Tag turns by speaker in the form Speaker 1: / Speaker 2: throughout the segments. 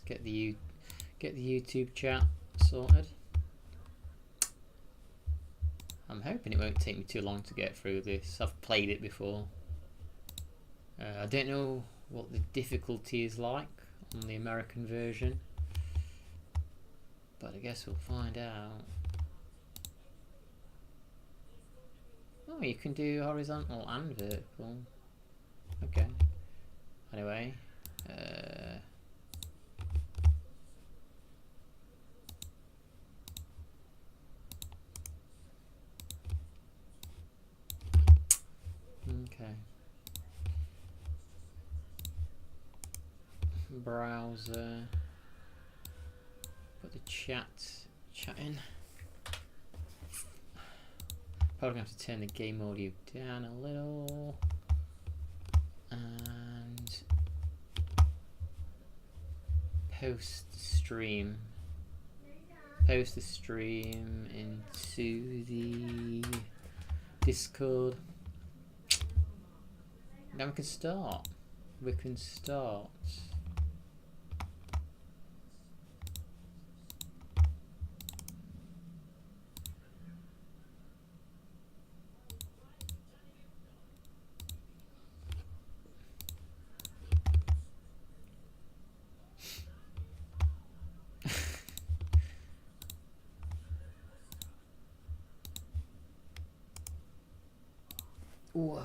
Speaker 1: get the YouTube chat sorted. I'm hoping it won't take me too long to get through this. I've played it before. I don't know what the difficulty is like on the American version, but I guess we'll find out. Oh, you can do horizontal and vertical. Okay. Anyway, okay. Browser. Put the chat in. Probably gonna have to turn the game audio down a little, and post the stream into the Discord. Now we can start. Wow.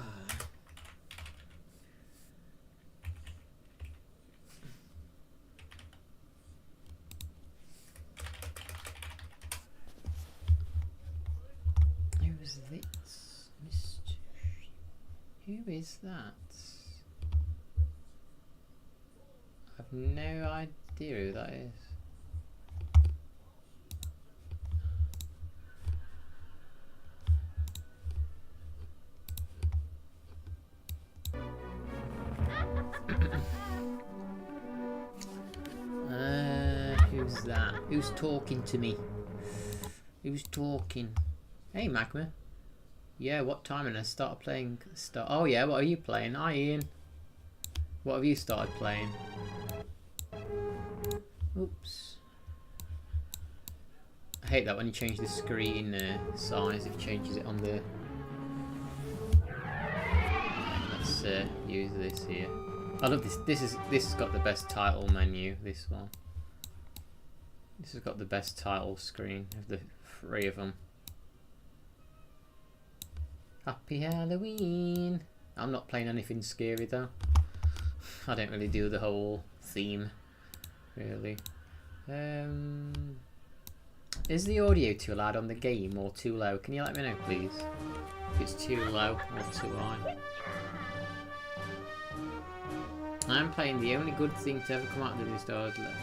Speaker 1: Who is this? Who is that? I've no idea who that is. Who's that? Who's talking to me? Who's talking? Hey, Magma. Yeah, what time? And I started playing. Oh yeah, what are you playing? Hi, Ian. What have you started playing? Oops. I hate that when you change the screen size. It changes it on the. Let's use this here. I love this. This has got the best title menu. This one. This has got the best title screen of the three of them. Happy Halloween! I'm not playing anything scary though. I don't really do the whole theme, really. Is the audio too loud on the game or too low? Can you let me know, please? If it's too low or too high. I'm playing the only good thing to ever come out of this dodler.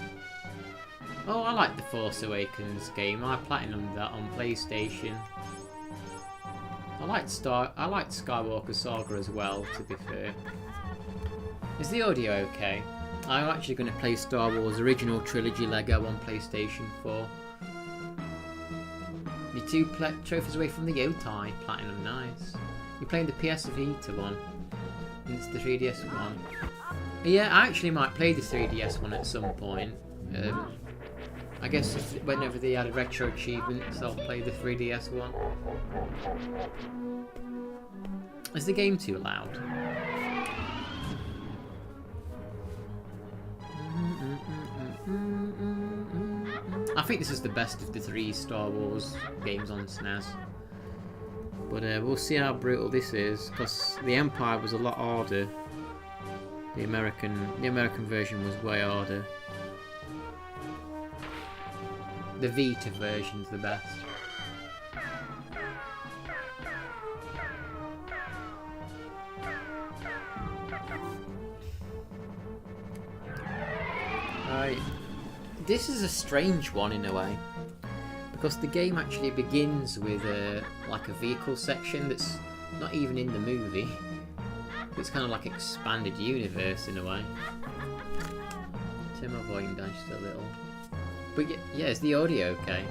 Speaker 1: Oh, I like the Force Awakens game. I platinumed that on PlayStation. I liked Skywalker Saga as well, to be fair. Is the audio okay? I'm actually going to play Star Wars Original Trilogy Lego on PlayStation 4. You're 2 trophies away from the Yotai Platinum, nice. You're playing the PS Vita one. And it's the 3DS one. Yeah, I actually might play the 3DS one at some point. I guess whenever they add retro achievements, I'll play the 3DS one. Is the game too loud? I think this is the best of the 3 Star Wars games on SNES. But we'll see how brutal this is, because the Empire was a lot harder. The American version was way harder. The Vita version's the best. Right. This is a strange one in a way, because the game actually begins with like a vehicle section that's not even in the movie. It's kind of like expanded universe in a way. Turn my volume down just a little. But yeah, is the audio okay?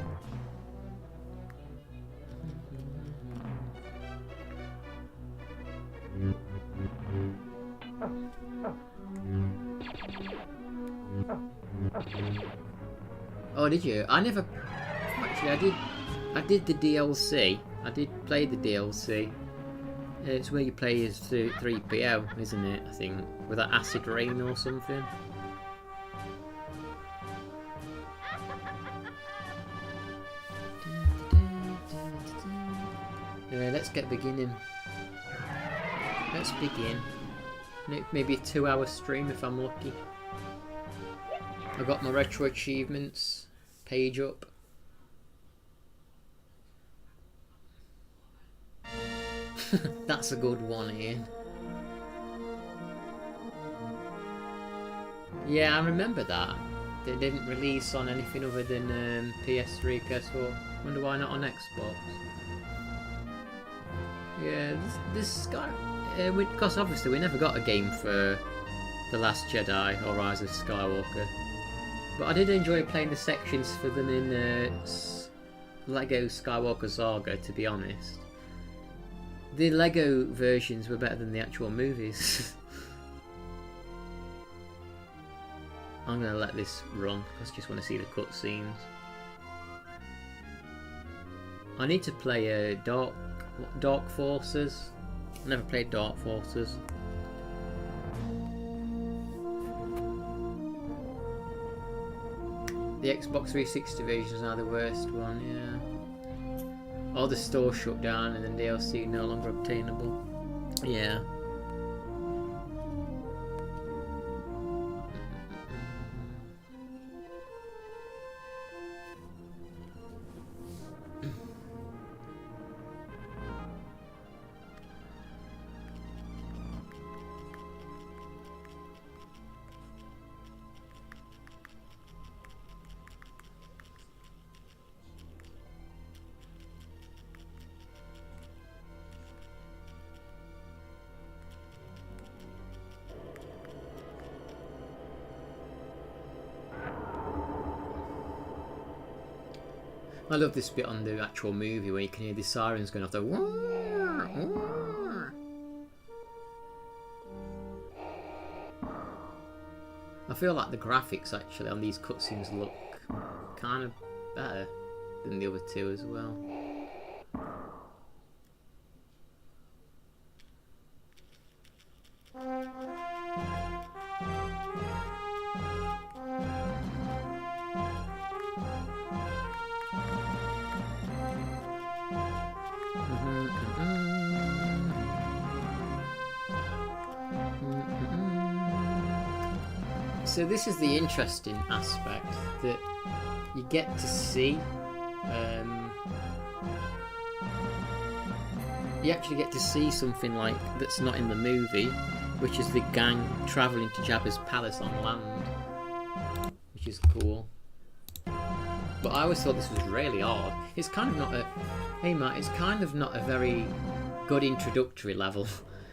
Speaker 1: Oh, did you? I never... Actually, I did the DLC. I did play the DLC. It's where you play as 3PO, isn't it? I think. With that acid rain or something. Yeah, let's get beginning. Let's begin. Maybe a 2-hour stream if I'm lucky. I've got my retro achievements page up. That's a good one, Ian. Yeah, I remember that. They didn't release on anything other than PS3, PS4. Wonder why not on Xbox. Yeah, this guy... because obviously we never got a game for The Last Jedi or Rise of Skywalker. But I did enjoy playing the sections for them in Lego Skywalker Saga, to be honest. The Lego versions were better than the actual movies. I'm going to let this run because I just want to see the cutscenes. I need to play Dark Forces. I never played Dark Forces. The Xbox 360 versions are the worst one, yeah. All the stores shut down and then DLC no longer obtainable. Yeah. I love this bit on the actual movie where you can hear the sirens going off the... I feel like the graphics actually on these cutscenes look kind of better than the other two as well. So this is the interesting aspect, that you get to see, you actually get to see something like that's not in the movie, which is the gang travelling to Jabba's palace on land, which is cool. But I always thought this was really odd. It's kind of not a, hey Matt, it's kind of not a very good introductory level,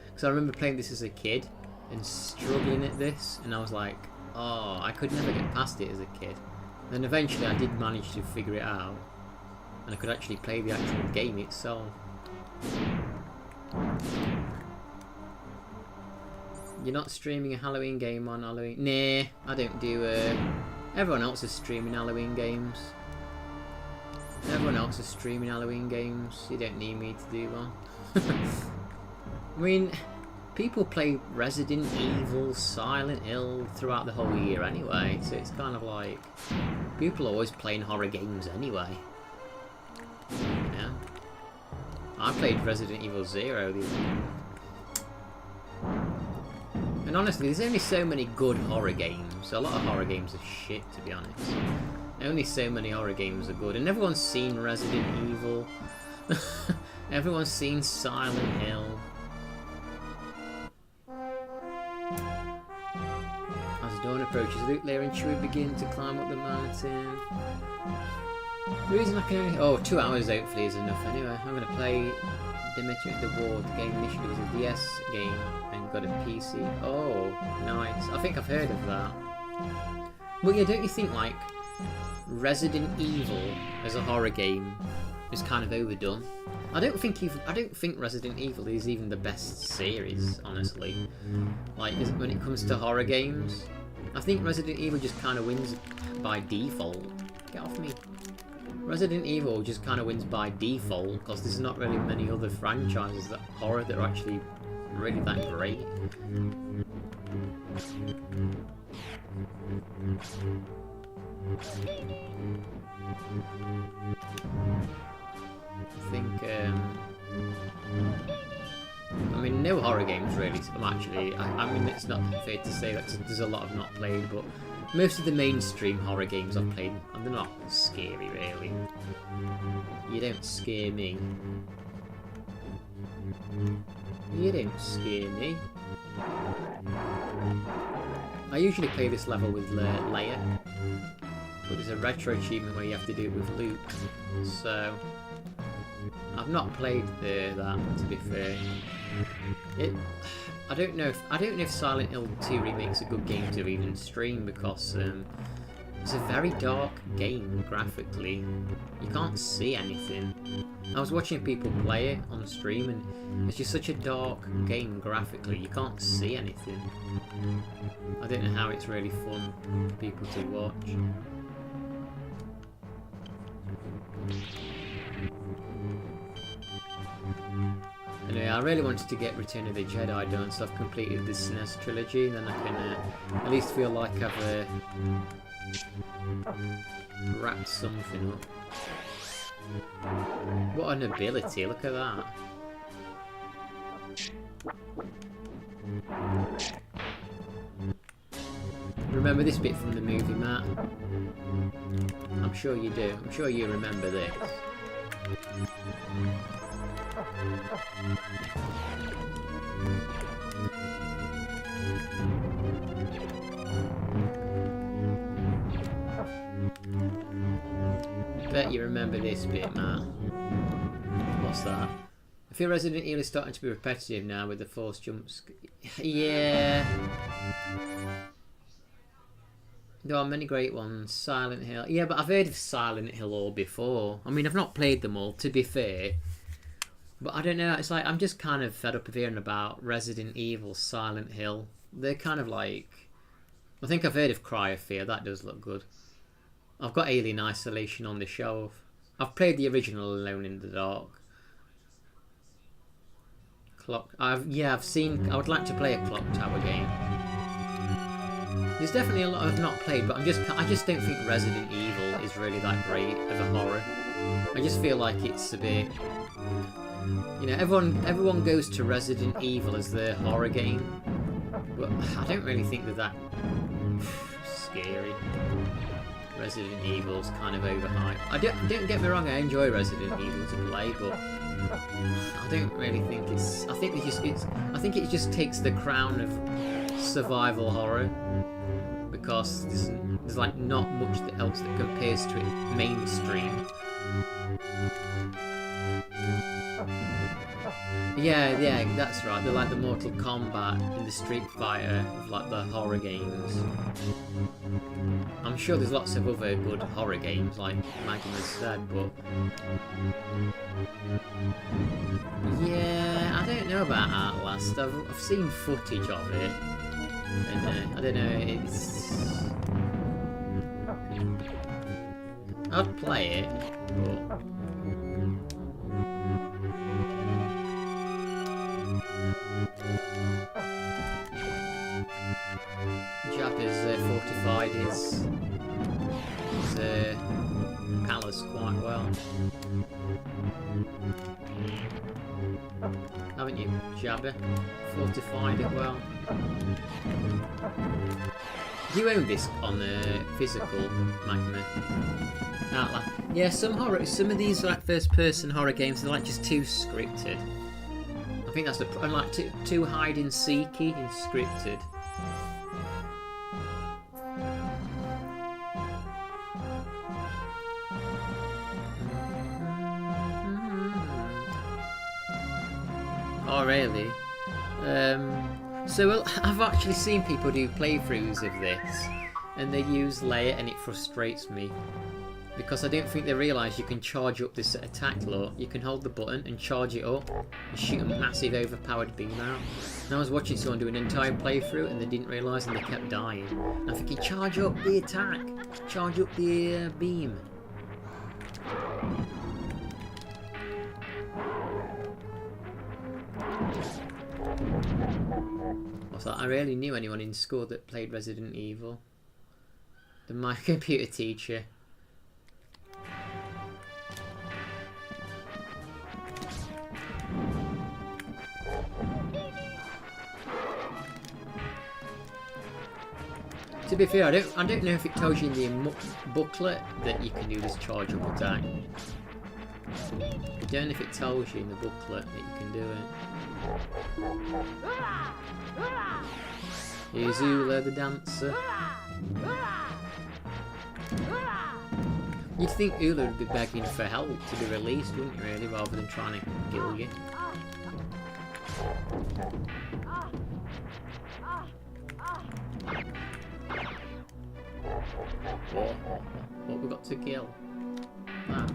Speaker 1: because I remember playing this as a kid and struggling at this, and I was like, oh, I could never get past it as a kid. And then eventually I did manage to figure it out, and I could actually play the actual game itself. You're not streaming a Halloween game on Halloween? Nah, I don't do... everyone else is streaming Halloween games. Everyone else is streaming Halloween games. You don't need me to do one. I mean... people play Resident Evil, Silent Hill throughout the whole year anyway, so it's kind of like people are always playing horror games anyway. You know, I played Resident Evil 0 the other day. And honestly, there's only so many good horror games. A lot of horror games are shit, to be honest. Only so many horror games are good, and everyone's seen Resident Evil. Everyone's seen Silent Hill. Dawn approaches, Luke, Leia and Chewie begin to climb up the mountain. The reason I can only... oh, 2 hours hopefully is enough anyway. I'm going to play Dimitri the War. The game initially was a DS game and got a PC. Oh, nice. I think I've heard of that. But yeah, don't you think like Resident Evil as a horror game is kind of overdone? I don't think Resident Evil is even the best series, honestly. Like, when it comes to horror games, I think Resident Evil just kind of wins by default. Get off me. Resident Evil just kind of wins by default because there's not really many other franchises that horror that are actually really that great. I think, I mean, no horror games really. I mean, it's not fair to say that there's a lot I've not played, but most of the mainstream horror games I've played, and they're not scary really. You don't scare me. You don't scare me. I usually play this level with Leia, but there's a retro achievement where you have to do it with Luke, so I've not played that, to be fair. I don't know if Silent Hill 2 Remake's a good game to even stream, because it's a very dark game graphically. You can't see anything. I was watching people play it on stream, and it's just such a dark game graphically. You can't see anything. I don't know how it's really fun for people to watch. Anyway, I really wanted to get Return of the Jedi done, so I've completed the SNES trilogy, and then I can at least feel like I've wrapped something up. What an ability, look at that. Remember this bit from the movie, Matt? I'm sure you do. I'm sure you remember this. Bet you remember this bit, Matt. What's that? I feel Resident Evil is starting to be repetitive now with the forced jumps. Yeah. There are many great ones. Silent Hill. Yeah, but I've heard of Silent Hill all before. I mean, I've not played them all, to be fair. But I don't know, it's like, I'm just kind of fed up of hearing about Resident Evil, Silent Hill. They're kind of like... I think I've heard of Cry of Fear, that does look good. I've got Alien Isolation on the shelf. I've played the original Alone in the Dark. I've seen... I would like to play a Clock Tower game. There's definitely a lot I've not played, but I just don't think Resident Evil is really that great of a horror. I just feel like it's a bit... You know, everyone goes to Resident Evil as their horror game, but I don't really think they're that scary. Resident Evil's kind of overhyped. Don't get me wrong, I enjoy Resident Evil to play, but I don't really think it's... I think it just takes the crown of survival horror, because there's like not much else that compares to it mainstream. Yeah, that's right. They're like the Mortal Kombat and the Street Fighter of like the horror games. I'm sure there's lots of other good horror games, like Magnus said, but yeah, I don't know about Outlast. I've seen footage of it, and I don't know. I'd play it, but. Jab is fortified his palace quite well. Haven't you, Jabba? Fortified it well. Do you own this on the physical, Magma? Outlast. Yeah, some of these like first-person horror games are like just too scripted. I think that's the like too hide and seeky and scripted. Oh really? So I've actually seen people do playthroughs of this, and they use Leia, and it frustrates me. Because I don't think they realise you can charge up this attack law. You can hold the button and charge it up and shoot a massive overpowered beam out. And I was watching someone do an entire playthrough and they didn't realise and they kept dying. And I'm thinking, charge up the attack! Charge up the beam! I thought I rarely knew anyone in school that played Resident Evil. My computer teacher. To be fair, I don't know if it tells you in the booklet that you can do this chargeable attack. I don't know if it tells you in the booklet that you can do it. Here's Ula the dancer. You'd think Ula would be begging for help to be released, wouldn't you, really, rather than trying to kill you? What we got to kill? Ah.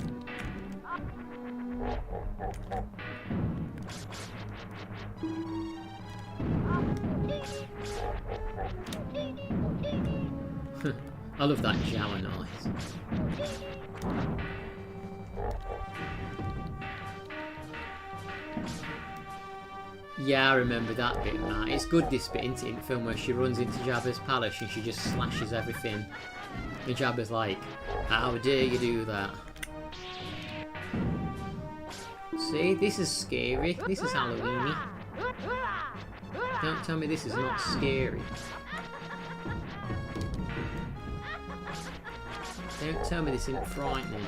Speaker 1: I love that shower noise. Yeah, I remember that bit, Matt. It's good, this bit, isn't it, in the film where she runs into Jabba's palace and she just slashes everything. And Jabba's like, how dare you do that? See, this is scary. This is Halloween-y. Don't tell me this is not scary. Don't tell me this isn't frightening.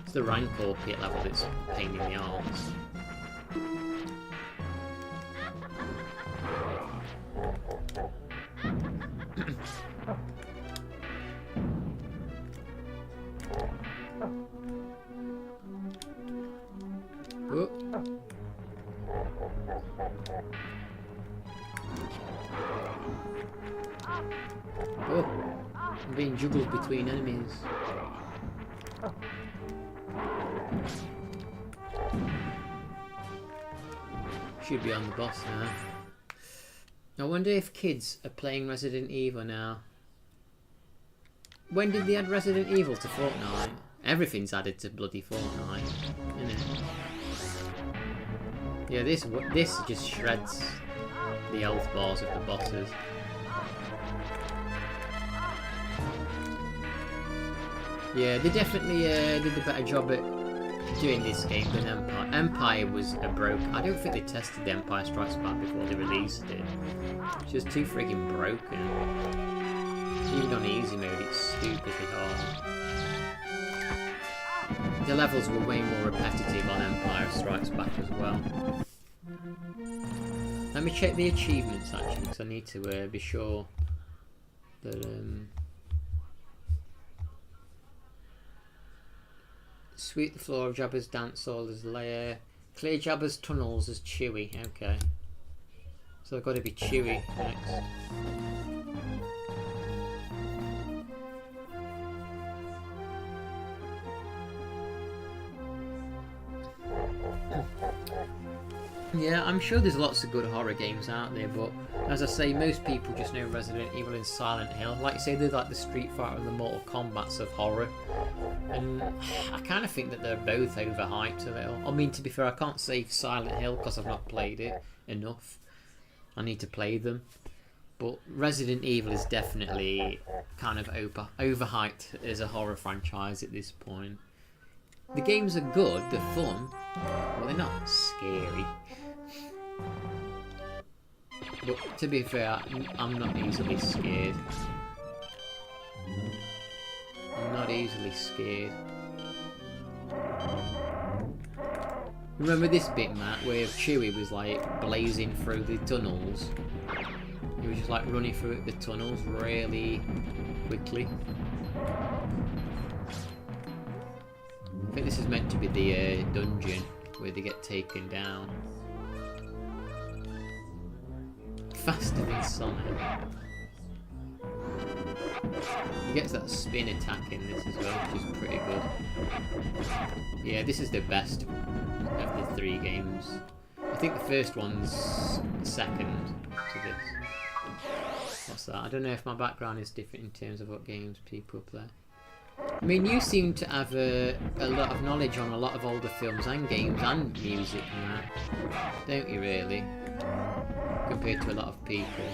Speaker 1: It's the Rancor pit level that's a pain in the arms. Oh, I'm being juggled between enemies. Should be on the boss now. I wonder if kids are playing Resident Evil now. When did they add Resident Evil to Fortnite? Everything's added to bloody Fortnite, isn't it? Yeah, this just shreds the health bars of the bosses. Yeah, they definitely did a better job at doing this game than Empire. Empire was a broke. I don't think they tested the Empire Strikes Back before they released it. It's just too friggin' broken. Even on easy mode, it's stupidly hard. The levels were way more repetitive on Empire Strikes Back as well. Let me check the achievements actually, because I need to be sure that sweep the floor of Jabba's dance hall as Leia. Clear Jabba's tunnels as Chewie. Okay. So I've got to be Chewie next. Yeah, I'm sure there's lots of good horror games out there, but as I say, most people just know Resident Evil and Silent Hill. Like you say, they're like the Street Fighter and the Mortal Kombats of horror. And I kind of think that they're both overhyped a little. I mean, to be fair, I can't say Silent Hill because I've not played it enough. I need to play them. But Resident Evil is definitely kind of overhyped as a horror franchise at this point. The games are good, they're fun, but they're not scary. But to be fair, I'm not easily scared. I'm not easily scared. Remember this bit, Matt, where Chewie was like blazing through the tunnels? He was just like running through the tunnels really quickly. I think this is meant to be the dungeon where they get taken down. Faster than Sonic. He gets that spin attack in this as well, which is pretty good. Yeah, this is the best of the 3 games. I think the first one's second to this. What's that? I don't know if my background is different in terms of what games people play. I mean, you seem to have a lot of knowledge on a lot of older films and games and music and that, don't you really? Compared to a lot of people.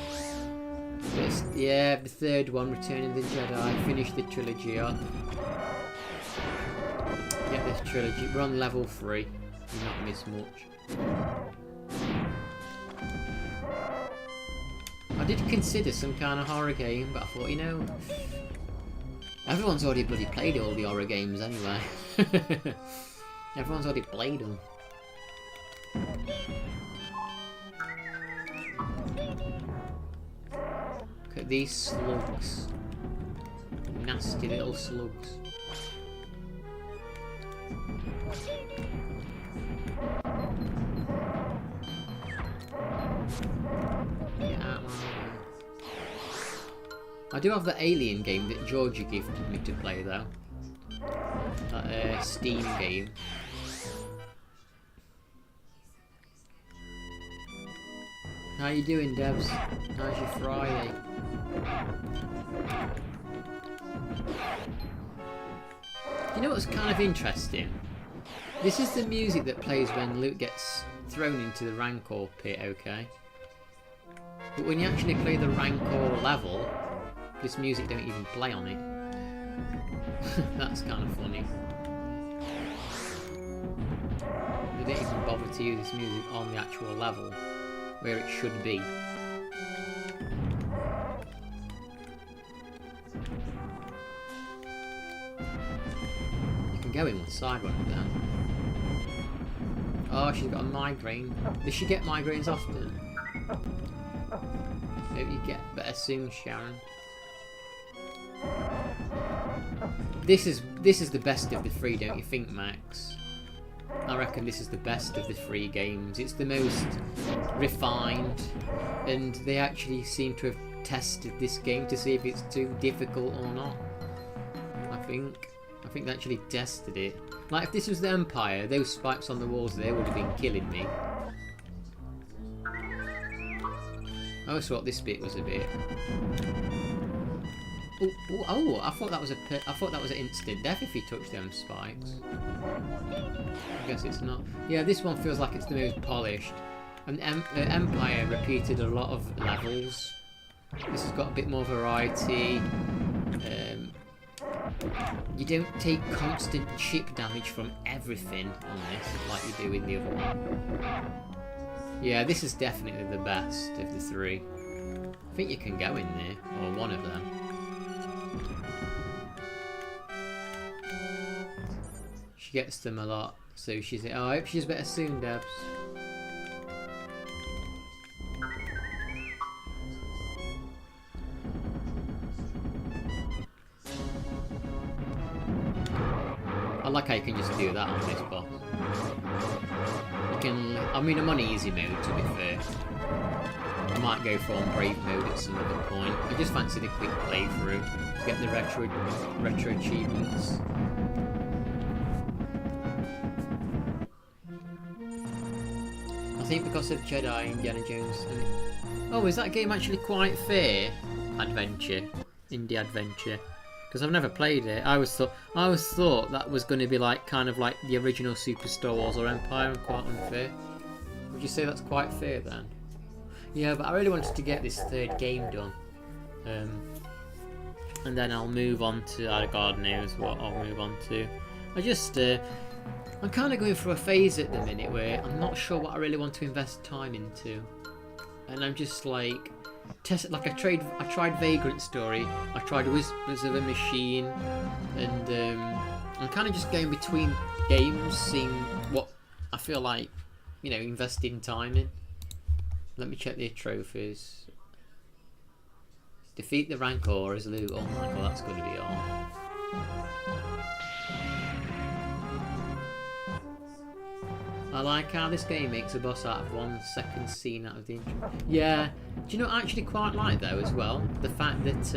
Speaker 1: But yeah, the 3rd one, Return of the Jedi, finish the trilogy up. Get this trilogy, we're on level 3, you've not missed much. I did consider some kind of horror game, but I thought, you know, everyone's already bloody played all the horror games anyway. Everyone's already played them. Look at these slugs. Nasty little slugs. Get out of my way. I do have the Alien game that Georgia gifted me to play though. That Steam game. How you doing, Debs? How's your Friday? You know what's kind of interesting? This is the music that plays when Luke gets thrown into the Rancor pit, okay? But when you actually play the Rancor level, this music don't even play on it. That's kind of funny. They don't even bother to use this music on the actual level, where it should be. You can go in one side one down. Oh, she's got a migraine. Does she get migraines often? Maybe you get better soon, Sharon. This is the best of the 3, don't you think, Max? I reckon this is the best of the 3 games. It's the most refined, and they actually seem to have tested this game to see if it's too difficult or not. I think they actually tested it. Like, if this was the Empire, those spikes on the walls there would have been killing me. I always thought this bit was a bit. Oh! I thought that was an instant death if he touched them spikes. I guess it's not. Yeah, this one feels like it's the most polished. And Empire repeated a lot of levels. This has got a bit more variety. You don't take constant chip damage from everything on this like you do in the other one. Yeah, this is definitely the best of the 3. I think you can go in there, or one of them. She gets them a lot, so she's. Oh, I hope she's better soon, Debs. I like how you can just do that on this boss. You can. I mean, I'm on easy mode, to be fair. I might go for on brave mode at some other point. I just fancied a quick playthrough to get the retro achievements. I think because of Jedi, Indiana Jones. Oh, is that game actually quite fair? Adventure, indie adventure. Because I've never played it. I always thought that was going to be like kind of like the original Super Star Wars or Empire, and quite unfair. Would you say that's quite fair then? Yeah, but I really wanted to get this 3rd game done, and then I'll move on to. God knows what I'll move on to. I'm kind of going through a phase at the minute where I'm not sure what I really want to invest time into, and I'm just like. Like I tried Vagrant Story, I tried Whispers of a Machine, and I'm kind of just going between games, seeing what I feel like, you know, investing time in. Let me check the trophies. Defeat the Rancor as Luke. Oh my god, that's going to be on.
Speaker 2: I like how this game makes a boss out of 1 second scene out of the intro. Yeah. Do you know what I actually quite like though as well? The fact that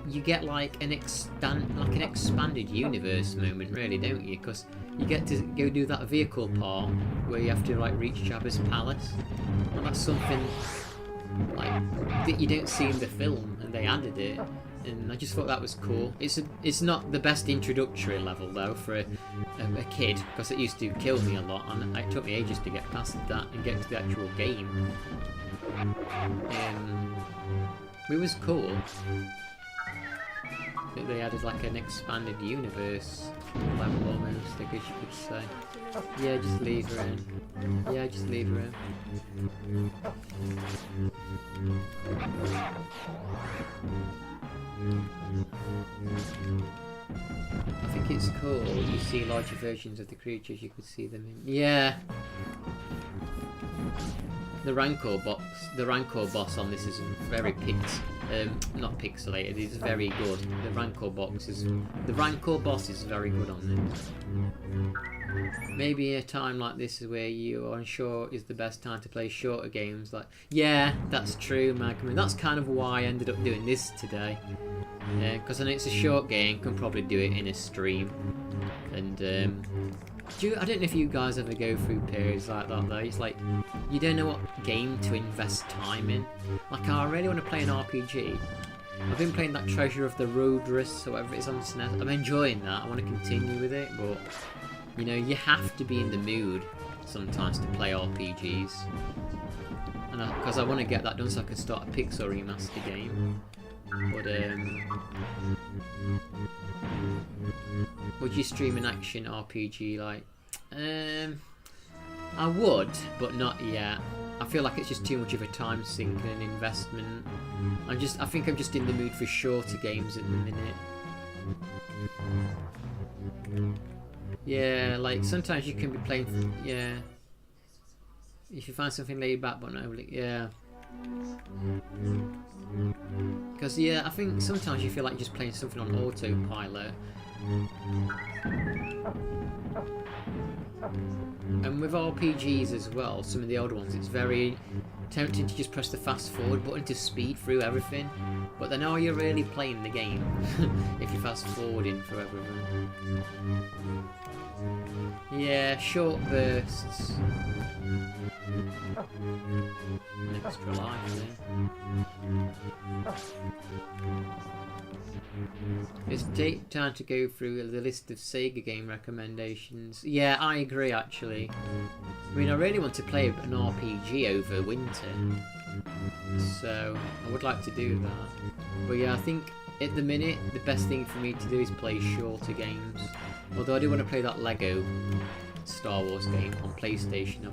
Speaker 2: you get like an expanded universe moment, really, don't you? Because you get to go do that vehicle part where you have to like reach Jabba's palace. And that's something like that you don't see in the film, and they added it. And I just thought that was cool. It's not the best introductory level though for a kid, because it used to kill me a lot, and it took me ages to get past that and get to the actual game. It was cool that they added like an expanded universe level almost, I guess you could say. Yeah, just leave her in. Yeah, just leave her in. I think it's cool. You see larger versions of the creatures, you could see them in. Yeah. The Rancor boss on this is very not pixelated. It's very good. The Rancor boss is very good on this. Maybe a time like this is where you are unsure is the best time to play shorter games. Like, yeah, that's true, Mag. I mean, that's kind of why I ended up doing this today. Because I know it's a short game, can probably do it in a stream. And I don't know if you guys ever go through periods like that though. It's like you don't know what game to invest time in. Like, I really want to play an RPG. I've been playing that Treasure of the Roadrus or whatever it is on SNES. I'm enjoying that. I want to continue with it, but you know, you have to be in the mood sometimes to play RPGs. And because I want to get that done so I can start a Pixel remaster game. But would you stream an action RPG? Like, I would, but not yet. I feel like it's just too much of a time sink and an investment. I think I'm just in the mood for shorter games at the minute. Yeah, like sometimes you can be playing. Yeah, if you find something laid back, but not overly. Yeah. Because yeah, I think sometimes you feel like you're just playing something on autopilot. And with RPGs as well, some of the older ones, it's very tempting to just press the fast forward button to speed through everything. But then are you really playing the game if you're fast forwarding through everything? Yeah, short bursts. An extra life there. It's time to go through the list of Sega game recommendations. Yeah, I agree actually. I mean, I really want to play an RPG over winter, so I would like to do that. But yeah, I think at the minute the best thing for me to do is play shorter games. Although I do want to play that Lego Star Wars game on PlayStation.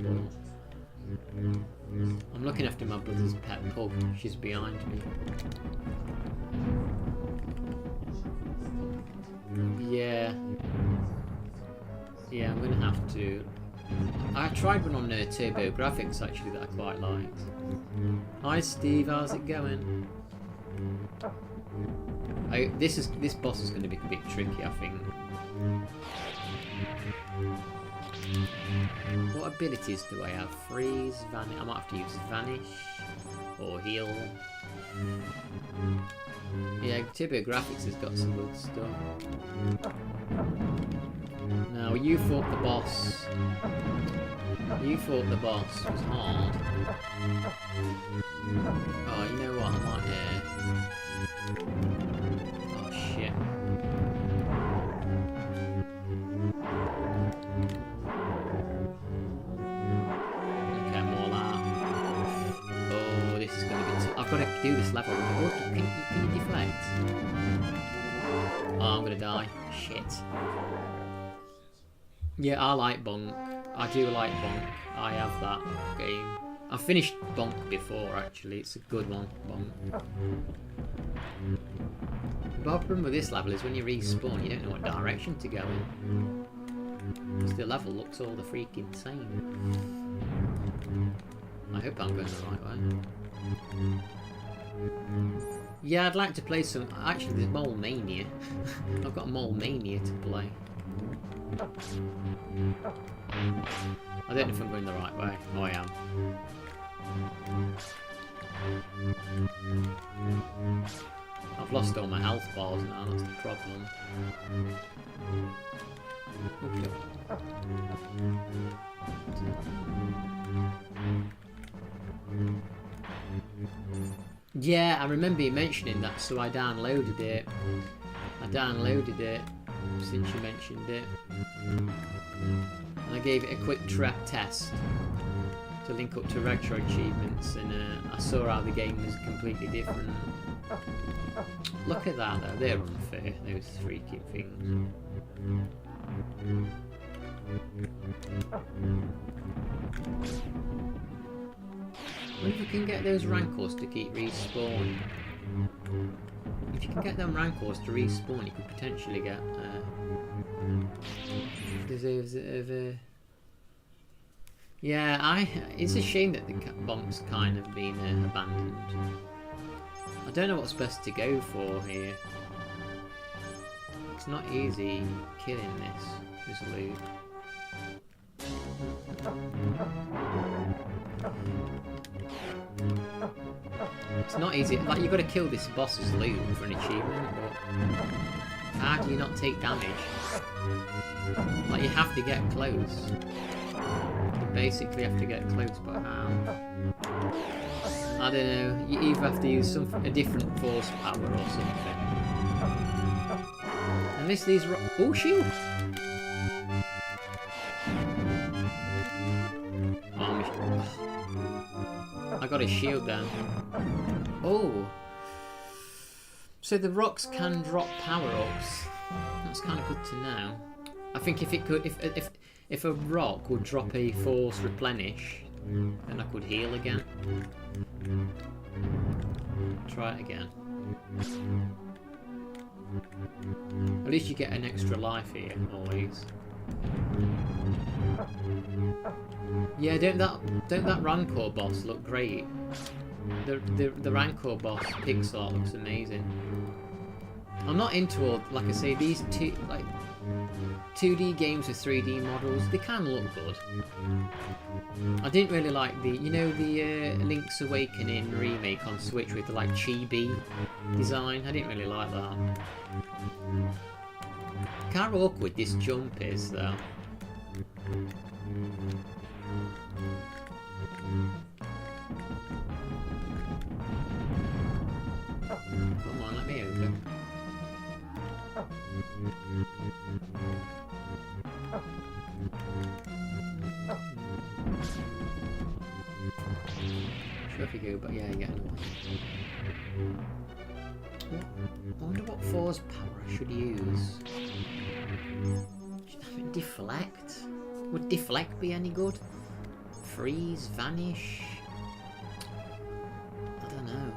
Speaker 2: I'm looking after my brother's pet pug. She's behind me. Yeah. Yeah, I'm gonna have to. I tried one on Turbo Graphics actually that I quite liked. Hi Steve, how's it going? This boss is going to be a bit tricky, I think. What abilities do I have? Freeze, vanish. I might have to use vanish or heal. Yeah, Turbo Graphics has got some good stuff. Now, you thought the boss. You thought the boss was hard. Oh, you know what? I might. Oh shit. Okay, more that. Oh, this is gonna be. I've got to do this level. Oh, can you deflect? Oh, I'm gonna die. Shit. Yeah, I like Bonk. I do like Bonk. I have that game. I've finished Bonk before, actually. It's a good one, Bonk. The problem with this level is when you respawn, you don't know what direction to go in. Because the level looks all the freaking same. I hope I'm going the right way. Yeah, I'd like to play some... Actually, there's Mole Mania. I've got Mole Mania to play.
Speaker 1: I don't know if I'm going the right way. Oh, I am. I've lost all my health bars now, that's the problem. Okay. Yeah, I remember you mentioning that, so I downloaded it. Since you mentioned it. And I gave it a quick test to link up to RetroAchievements, and I saw how the game was completely different. Look at that though, they're unfair, those freaking things. What if you can get those rancors to keep respawning? If you can get them rancors to respawn, you could potentially get deserves of yeah, it's a shame that the bomb's kind of been abandoned. I don't know what's best to go for here. It's not easy killing this loot. It's not easy. Like, you've got to kill this boss's loot for an achievement, but how do you not take damage? Like, you have to get close. You basically have to get close, but how? I don't know. You either have to use a different force power or something. And these oh, shield! I got a shield down. Oh, so the rocks can drop power-ups. That's kind of good to know. I think if it could, if a rock would drop a force replenish, then I could heal again. Try it again. At least you get an extra life here, always. Yeah, don't that Rancor boss look great? The Rancor boss pixel art looks amazing. I'm not into all, like I say, these 2D games with 3D models. They can look good. I didn't really like the, you know, the Link's Awakening remake on Switch with the like chibi design. I didn't really like that. Kind of awkward this jump is though. Come on, let me over. Sure if you go, but yeah, you get another one. I wonder what force power I should use. Deflect? Would deflect be any good? Freeze, vanish? I don't know.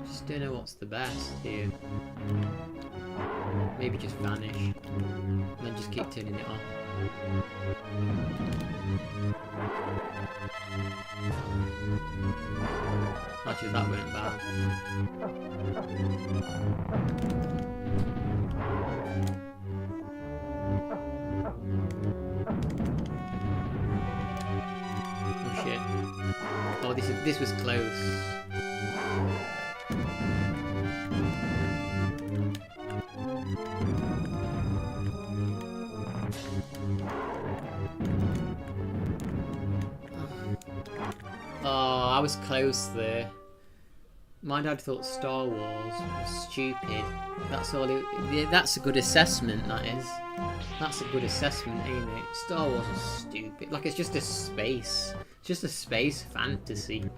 Speaker 1: Just don't know what's the best here. Maybe just vanish. And then just keep turning it off. Actually, that went bad. Oh shit. Oh, this was close. Oh, I was close there. My dad thought Star Wars was stupid. That's all. That's a good assessment. That is. That's a good assessment, ain't it? Star Wars is stupid. Like, it's just a space. It's just a space fantasy.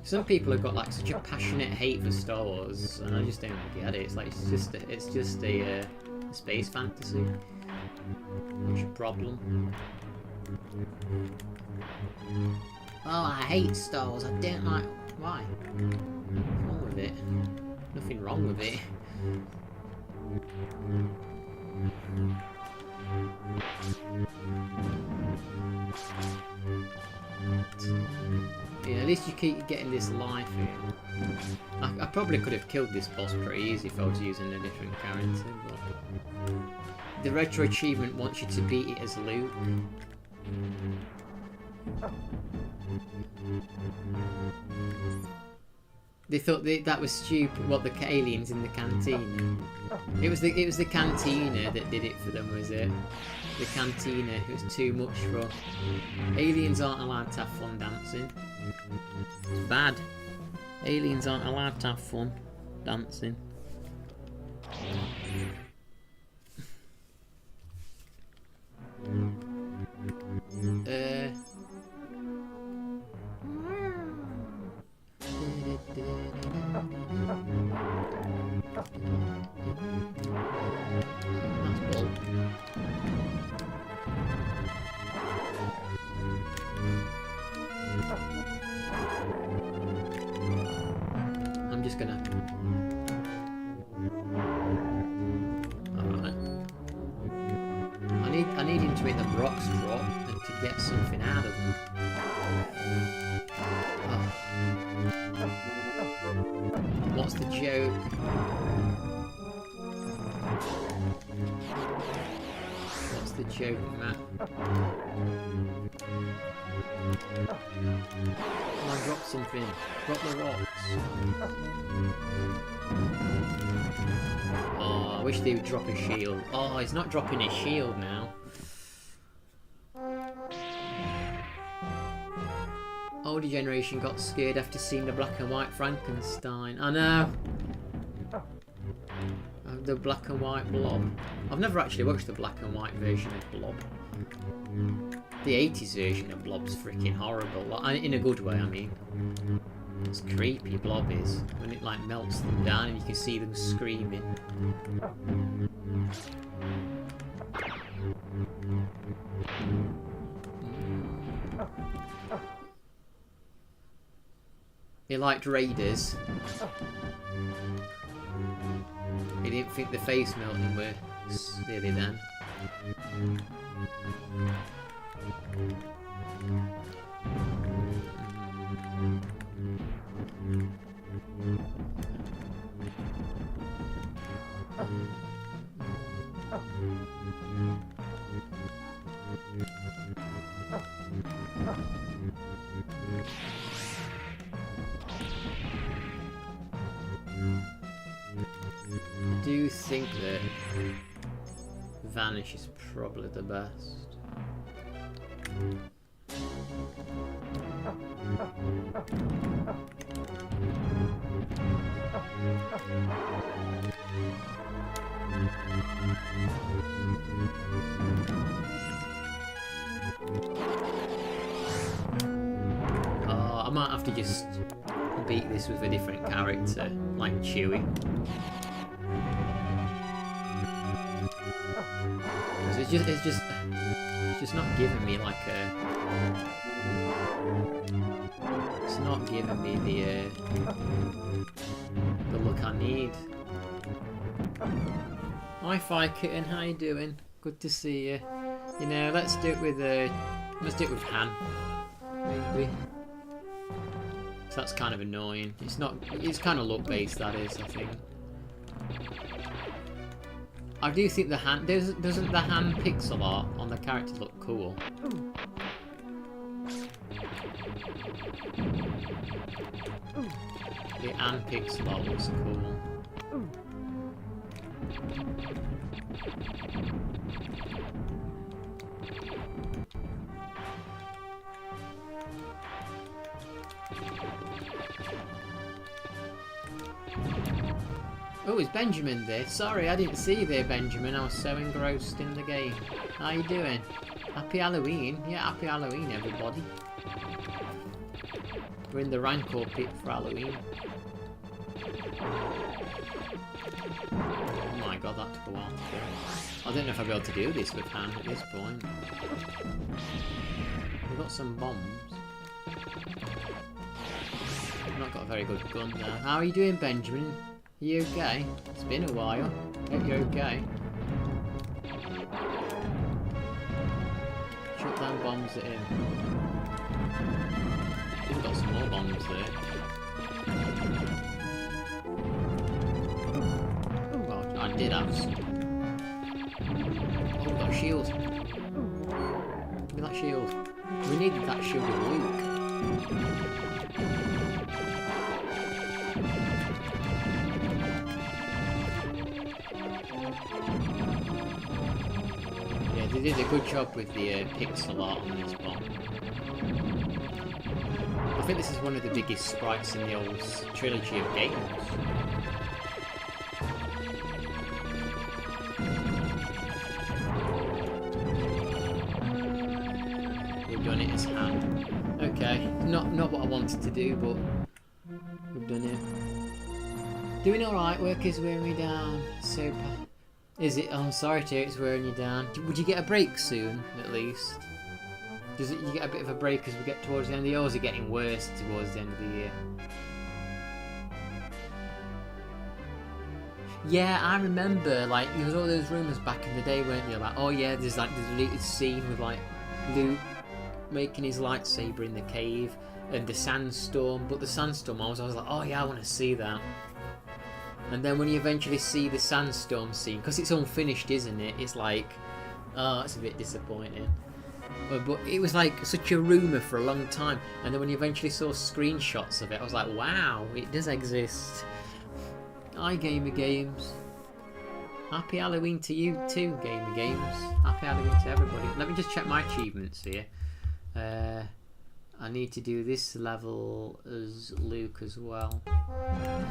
Speaker 1: Some people have got like such a passionate hate for Star Wars, and I just don't get it. It's like it's just a space fantasy. What's your problem? Oh, I hate Star Wars. I don't like. Why? What's wrong with it? Nothing wrong with it. Yeah, at least you keep getting this life here. I probably could have killed this boss pretty easy if I was using a different character, but The retro achievement wants you to beat it as Luke. They thought that was stupid. What, the aliens in the cantina? It was the cantina that did it for them, was it? The cantina. It was too much for. Aliens aren't allowed to have fun dancing. It's bad. Aliens aren't allowed to have fun dancing. I'm just gonna. Alright. I need him to make the rocks drop and to get something out of them. Oh. What's the joke? What's the joke, Matt? Come on, drop something. Drop the rocks. Oh, I wish they would drop a shield. Oh, he's not dropping his shield now. Older generation got scared after seeing the black and white Frankenstein. I know. The black and white Blob. I've never actually watched the black and white version of Blob. The 80s version of Blob's freaking horrible. Like, in a good way, I mean. It's creepy, Blob is. When it like melts them down and you can see them screaming. He liked Raiders. He didn't think the face melting were silly then. I do think that Vanish is probably the best. I might have to just beat this with a different character, like Chewie. It's just not giving me like a. It's not giving me the look I need. Hi-Fi Kitten, how you doing? Good to see you. You know, let's do it with Han, maybe. So that's kind of annoying. It's not. It's kind of look based. That is, I think. I do think the hand doesn't the hand pixel art on the characters look cool. The hand pixel art looks cool. Oh, is Benjamin there? Sorry, I didn't see you there, Benjamin. I was so engrossed in the game. How you doing? Happy Halloween. Yeah, happy Halloween, everybody. We're in the Rancor pit for Halloween. Oh my god, that took a while to do. I don't know if I'll be able to do this with Han at this point. We've got some bombs. I've not got a very good gun there. How are you doing, Benjamin? Are you okay? It's been a while. Hope you're okay. Shut down bombs at him. We've got some more bombs there. Oh god, I did have some. that shield. Give me that shield. We needed that shield with Luke. Yeah, they did a good job with the pixel art on this bomb. I think this is one of the biggest sprites in the old trilogy of games. We've done it as hand. Okay, not what I wanted to do, but we've done it. Doing alright, work is wearing me down. Super. Is it? Oh, I'm sorry to hear it's wearing you down. Would you get a break soon, at least? Does it? You get a bit of a break as we get towards the end of the year, or is it getting worse towards the end of the year? Yeah, I remember, like, there was all those rumours back in the day, weren't there? Like, oh yeah, there's like the deleted scene with like Luke making his lightsaber in the cave and the sandstorm. But the sandstorm, I was like, oh yeah, I want to see that. And then when you eventually see the sandstorm scene, because it's unfinished, isn't it? It's like, oh, it's a bit disappointing. But it was like such a rumour for a long time, and then when you eventually saw screenshots of it, I was like, wow, it does exist. Hi, Gamer Games. Happy Halloween to you too, Gamer Games. Happy Halloween to everybody. Let me just check my achievements here. I need to do this level as Luke as well.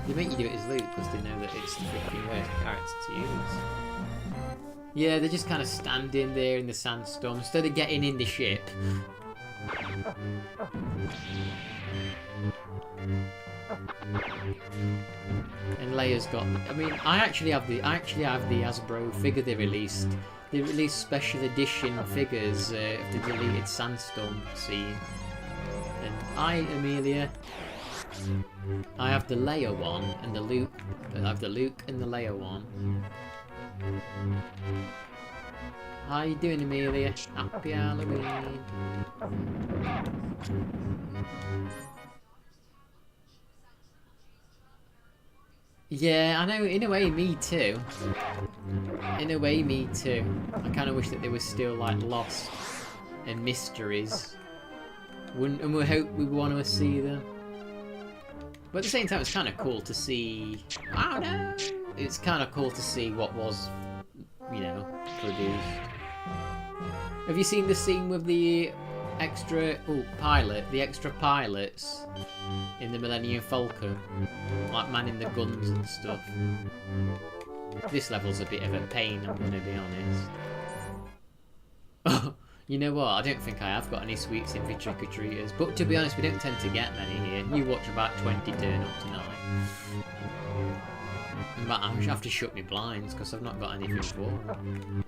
Speaker 1: They make you do it as Luke because they know that it's the freaking worst character to use. Yeah, they're just kind of standing there in the sandstorm instead of getting in the ship. And Leia's got. I mean, I actually have the Hasbro figure they released. They released special edition figures of the deleted sandstorm scene. And Amelia. I have the Leia one and the Luke. I have the Luke and the Leia one. How you doing, Amelia? Happy Halloween. Yeah, I know, in a way, me too. In a way, me too. I kind of wish that they were still, like, lost and mysteries. And we hope we want to see them. But at the same time, it's kind of cool to see... I don't know! It's kind of cool to see what was, you know, produced. Have you seen the scene with the extra pilots in the Millennium Falcon, like manning the guns and stuff? This level's a bit of a pain, I'm gonna be honest. You know what, I don't think I have got any sweets in for trick-or-treaters, but to be honest, we don't tend to get many here. You watch about 20 turn up tonight. But I have to shut my blinds because I've not got anything for them.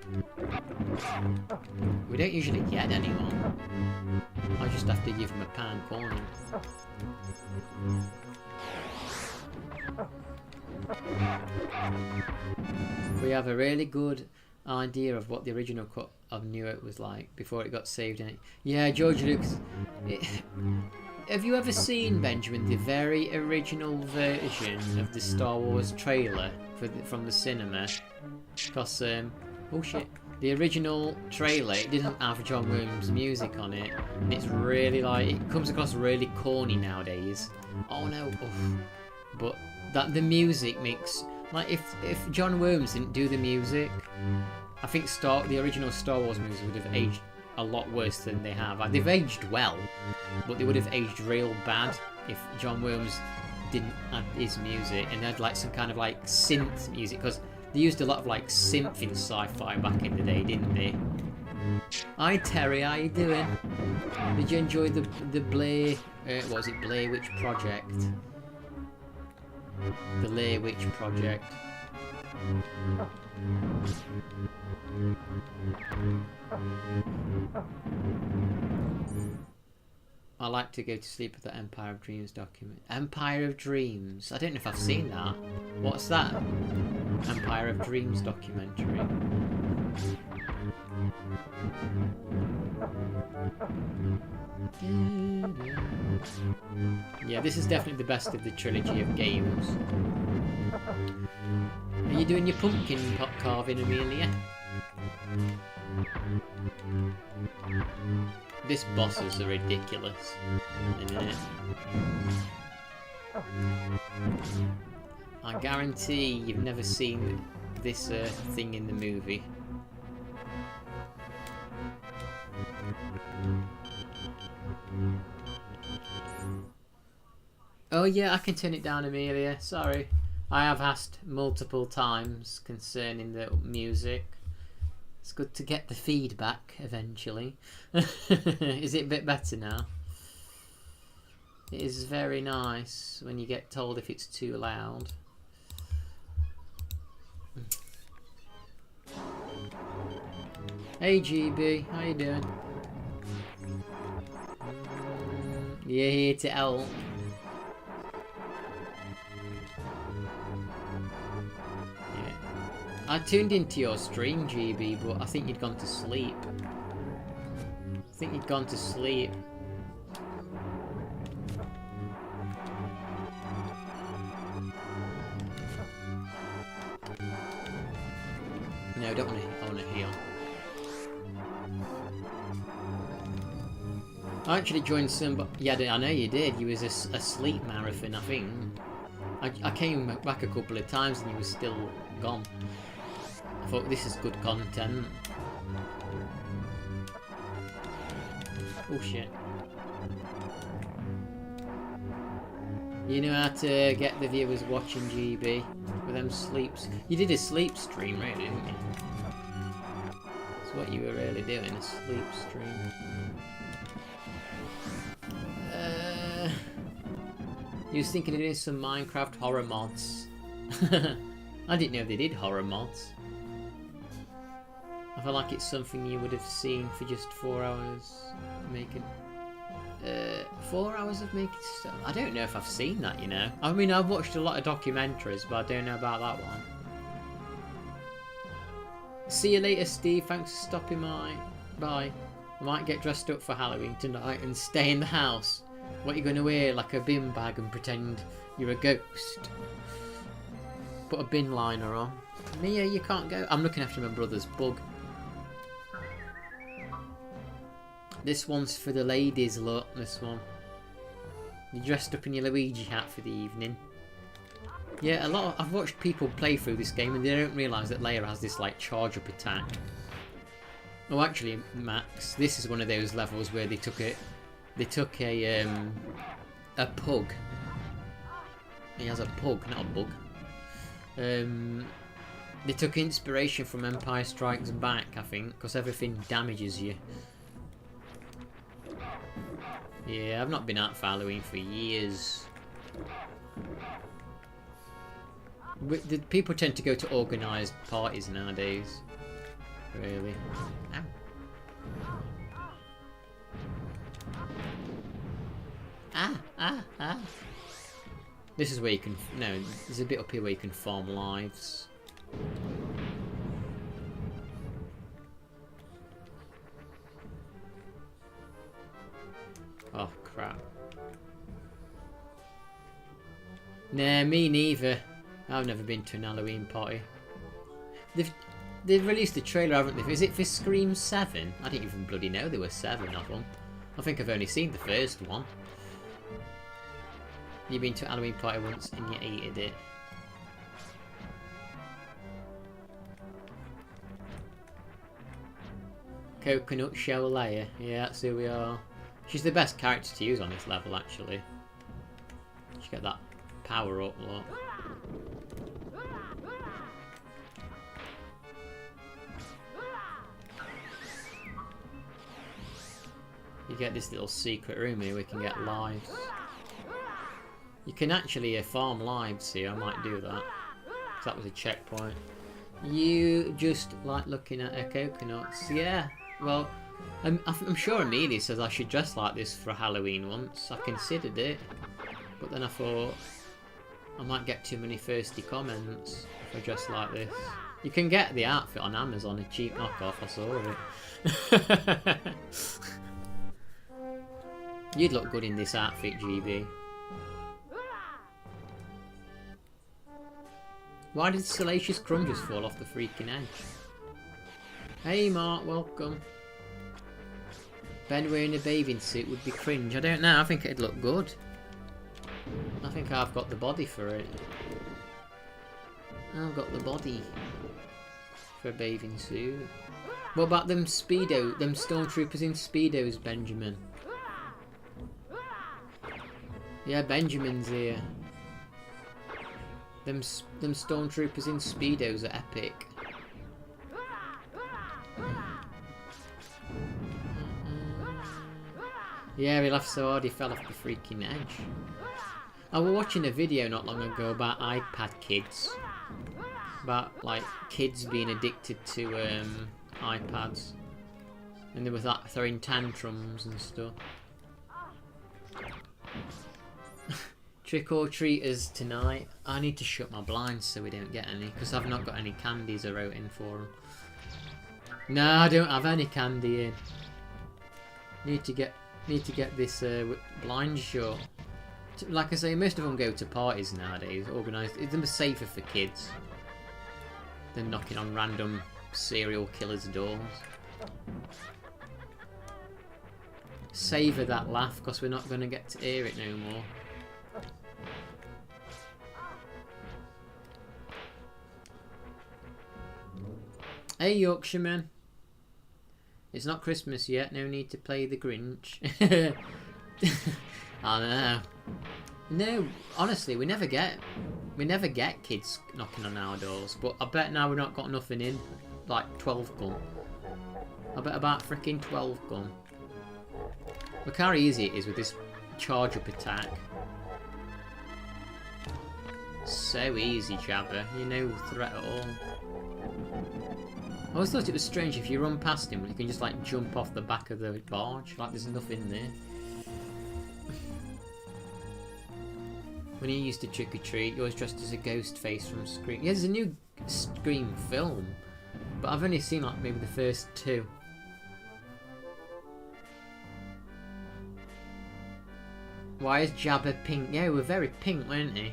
Speaker 1: We don't usually get anyone. I just have to give them a pound coin. We have a really good idea of what the original cut of Newark was like before it got saved in it. Yeah, George Lucas. Have you ever seen, Benjamin, the very original version of the Star Wars trailer from the cinema? Because, oh shit, the original trailer, it didn't have John Williams' music on it, and it's really like, it comes across really corny nowadays. Oh no, oof. But the music makes, like, if John Williams didn't do the music, I think the original Star Wars movies would have aged a lot worse than they have. Like, they've aged well, but they would have aged real bad if John Williams didn't add his music and had like some kind of like synth music, because they used a lot of like synth in sci-fi back in the day, didn't they? Hi Terry, how you doing? Did you enjoy the Blair what was it, Blair Witch Project? The Blair Witch Project. I like to go to sleep with the Empire of Dreams document. Empire of Dreams? I don't know if I've seen that. What's that? Empire of Dreams documentary. Yeah, this is definitely the best of the trilogy of games. Are you doing your pumpkin carving, Amelia? This bosses are ridiculous, isn't it? I guarantee you've never seen this thing in the movie. Oh yeah, I can turn it down, Amelia. Sorry. I have asked multiple times concerning the music. It's good to get the feedback eventually. Is it a bit better now? It is very nice when you get told if it's too loud. Hey GB, how you doing? You're here to help. I tuned into your stream, GB, but I think you'd gone to sleep. No, I don't want to. I want to heal. I actually joined some. Yeah, I know you did. You was a sleep marathon, I think. I came back a couple of times and you were still gone. I thought this is good content. Oh shit. You know how to get the viewers watching, GB, with them sleeps. You did a sleep stream, really, didn't you? That's what you were really doing, a sleep stream. You was thinking of doing some Minecraft horror mods. I didn't know they did horror mods. I feel like it's something you would have seen for just 4 hours making. 4 hours of making stuff. I don't know if I've seen that, you know. I mean, I've watched a lot of documentaries, but I don't know about that one. See you later, Steve. Thanks for stopping by. Bye. I might get dressed up for Halloween tonight and stay in the house. What are you going to wear? Like a bin bag and pretend you're a ghost? Put a bin liner on. Mia, you can't go. I'm looking after my brother's bug. This one's for the ladies, look, this one. You dressed up in your Luigi hat for the evening. Yeah, I've watched people play through this game and they don't realise that Leia has this like charge up attack. Oh, actually, Max, this is one of those levels where they took a pug. He has a pug, not a bug. They took inspiration from Empire Strikes Back, I think, because everything damages you. Yeah, I've not been out for Halloween for years. People tend to go to organised parties nowadays. Really. Ow. Ah. This is where you can... No, there's a bit up here where you can farm lives. Oh, crap. Nah, me neither. I've never been to an Halloween party. They've released a trailer, haven't they? Is it for Scream 7? I didn't even bloody know there were 7 of them. I think I've only seen the first one. You've been to a Halloween party once and you hated it. Coconut Shell Leia. Yeah, that's who we are. She's the best character to use on this level, actually. She get that power up, look. You get this little secret room here where we can get lives. You can actually farm lives here, I might do that. 'Cause that was a checkpoint. You just like looking at coconuts. Yeah, well, I'm sure Amelia says I should dress like this for Halloween once. I considered it. But then I thought I might get too many thirsty comments if I dress like this. You can get the outfit on Amazon, a cheap knockoff, I saw it. You'd look good in this outfit, GB. Why did Salacious Crumb just fall off the freaking edge? Hey Mark, welcome. Ben wearing a bathing suit would be cringe. I don't know, I think it'd look good. I think I've got the body for it. I've got the body for a bathing suit. What about them Speedo, them stormtroopers in Speedos, Benjamin? Yeah, Benjamin's here. Them stormtroopers in Speedos are epic. Yeah, he laughed so hard he fell off the freaking edge. I was watching a video not long ago about iPad kids. About, like, kids being addicted to iPads. And they were like throwing tantrums and stuff. Trick or treaters tonight. I need to shut my blinds so we don't get any, because I've not got any candies I wrote in for them. No, I don't have any candy in. Need to get this blind shut. Like I say, most of them go to parties nowadays, organised. It's safer for kids than knocking on random serial killers' doors. Savour that laugh, because we're not going to get to hear it no more. Hey Yorkshireman. It's not Christmas yet, no need to play the Grinch. I know. No, honestly, we never get kids knocking on our doors, but I bet now we've not got nothing in, like 12 gun. I bet about freaking 12 gun. Look how easy it is with this charge up attack. So easy, Jabba, you're no threat at all. I always thought it was strange if you run past him, you can just like jump off the back of the barge, like there's nothing there. When he used to trick or treat, he was dressed as a ghost face from Scream. Yeah, there's a new Scream film, but I've only seen like maybe the first two. Why is Jabba pink? Yeah, we were very pink, weren't he?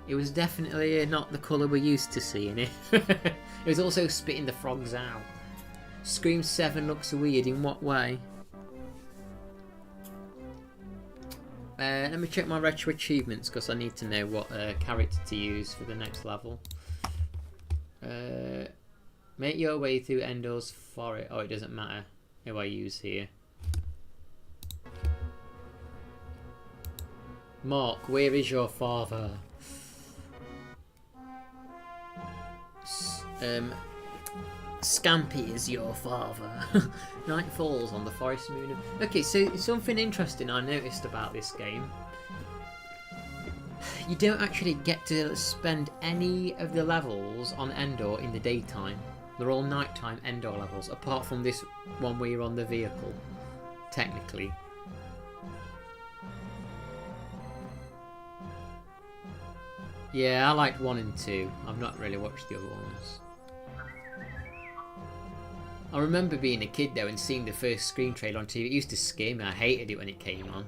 Speaker 1: It was definitely not the colour we're used to seeing it. It was also spitting the frogs out. Scream 7 looks weird, in what way? Let me check my retro achievements because I need to know what character to use for the next level. Make your way through Endor's forest. Oh, it doesn't matter who I use here. Mark, where is your father? Scampy is your father. Night falls on the forest moon. Okay, so something interesting I noticed about this game. You don't actually get to spend any of the levels on Endor in the daytime. They're all nighttime Endor levels, apart from this one where you're on the vehicle, technically. Yeah, I liked 1 and 2. I've not really watched the other ones. I remember being a kid though and seeing the first Scream trailer on TV. It used to scare me. I hated it when it came on.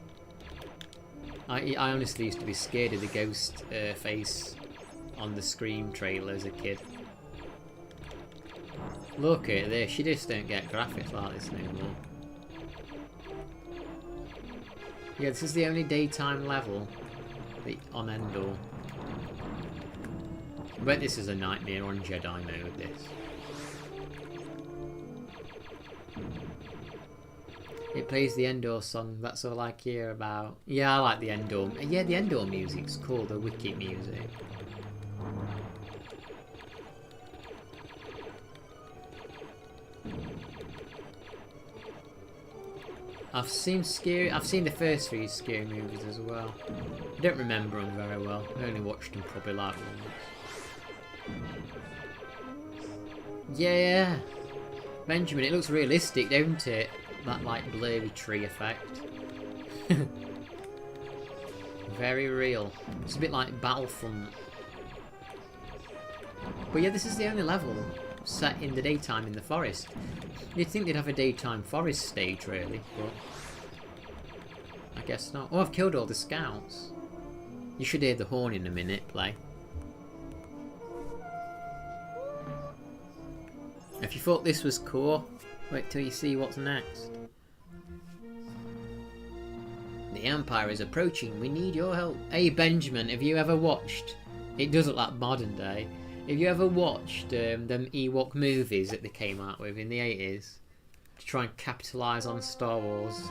Speaker 1: I honestly used to be scared of the ghost face on the Scream trailer as a kid. Look at this. You just don't get graphics like this no more. Yeah, this is the only daytime level on Endor. I bet this is a nightmare on Jedi mode, this. It plays the Endor song, that's all I care about. Yeah, I like the Endor. Yeah, the Endor music's cool, the wiki music. I've seen the first 3 scary movies as well. I don't remember them very well. I only watched them probably like once. Yeah, Benjamin, it looks realistic, don't it? That like blurry tree effect. Very real. It's a bit like Battlefront. But yeah, this is the only level set in the daytime in the forest. You'd think they'd have a daytime forest stage really, but I guess not. Oh, I've killed all the scouts. You should hear the horn in a minute play. If you thought this was cool, wait till you see what's next. The Empire is approaching, we need your help. Hey Benjamin, have you ever watched, it does look like modern day, have you ever watched them Ewok movies that they came out with in the 80s? To try and capitalise on Star Wars.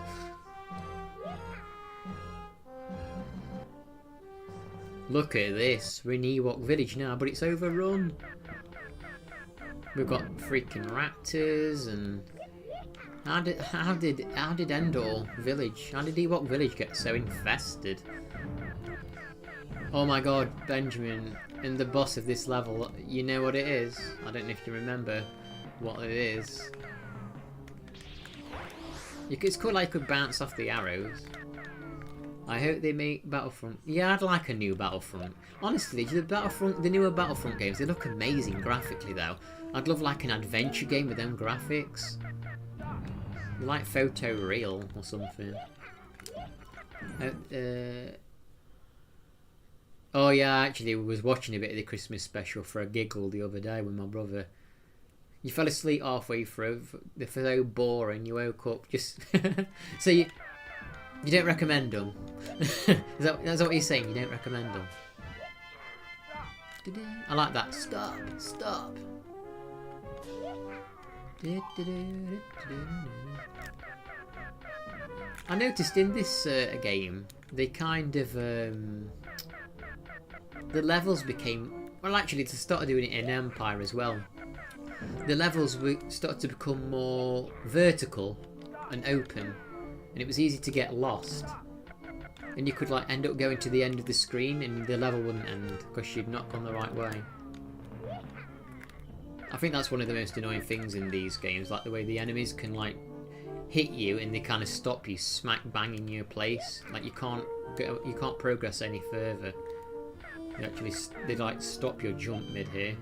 Speaker 1: Look at this, we're in Ewok village now, but it's overrun. We've got freaking raptors and how did Endor village, how did Ewok village get so infested? Oh my god, Benjamin, and the boss of this level, you know what it is? I don't know if you remember what it is. It's cool I could bounce off the arrows. I hope they make Battlefront. Yeah, I'd like a new Battlefront. Honestly, the newer Battlefront games, they look amazing graphically though. I'd love like an adventure game with them graphics. Like photo real or something. Oh yeah, actually I was watching a bit of the Christmas special for a giggle the other day with my brother. You fell asleep halfway through. They're so boring. You woke up just. So you don't recommend them. That's what you're saying. You don't recommend them. I like that. Stop. Stop. I noticed in this game, they kind of the levels became, well, actually, they started doing it in Empire as well. The levels started to become more vertical and open, and it was easy to get lost. And you could like end up going to the end of the screen, and the level wouldn't end because you'd not gone the right way. I think that's one of the most annoying things in these games, like the way the enemies can like hit you and they kind of stop you smack bang in your place. Like you can't progress any further. They like stop your jump mid here.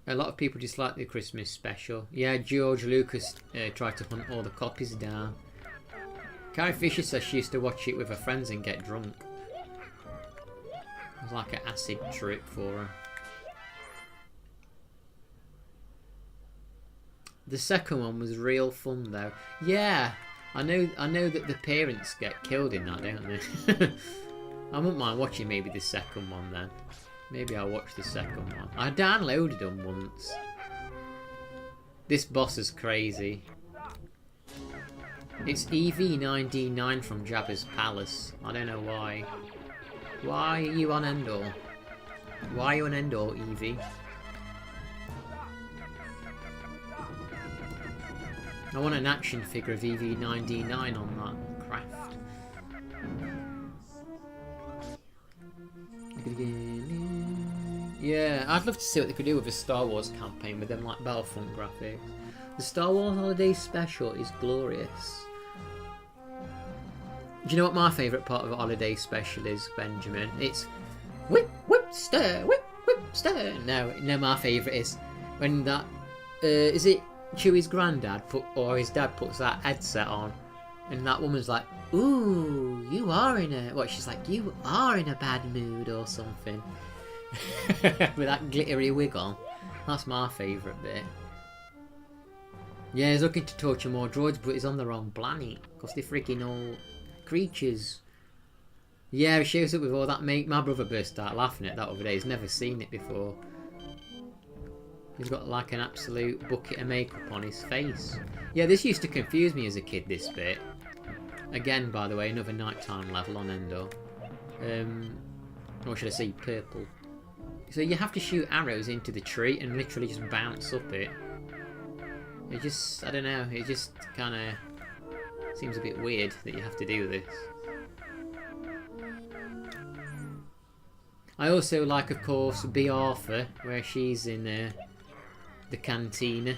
Speaker 1: A lot of people just like the Christmas special. Yeah, George Lucas tried to hunt all the copies down. Carrie Fisher says she used to watch it with her friends and get drunk. It was like an acid trip for her. The second one was real fun though. Yeah, I know that the parents get killed in that, don't they? I wouldn't mind watching maybe the second one then. Maybe I'll watch the second one. I downloaded them once. This boss is crazy. It's EV9D9 from Jabba's Palace. I don't know why. Why are you on Endor? Why are you on Endor, Evie? I want an action figure of EV9D9 on that craft. Yeah, I'd love to see what they could do with a Star Wars campaign with them like Battlefront graphics. The Star Wars Holiday Special is glorious. Do you know what my favourite part of a Holiday Special is, Benjamin? It's whip, whip, stir, whip, whip, stir. No, my favourite is when that is it Chewie's granddad or his dad puts that headset on, and that woman's like, "Ooh, you are in a..." What, she's like, "You are in a bad mood" or something. With that glittery wig on. That's my favourite bit. Yeah, he's looking to torture more droids, but he's on the wrong planet. Because they're freaking all creatures. Yeah, he shows up with all that make. My brother burst out laughing at that other day. He's never seen it before. He's got like an absolute bucket of makeup on his face. Yeah, this used to confuse me as a kid, this bit. Again, by the way, another nighttime level on Endor. Or should I say purple. So you have to shoot arrows into the tree and literally just bounce up it. It just, I don't know, it just kind of seems a bit weird that you have to do this. I also like, of course, B. Arthur, where she's in the cantina.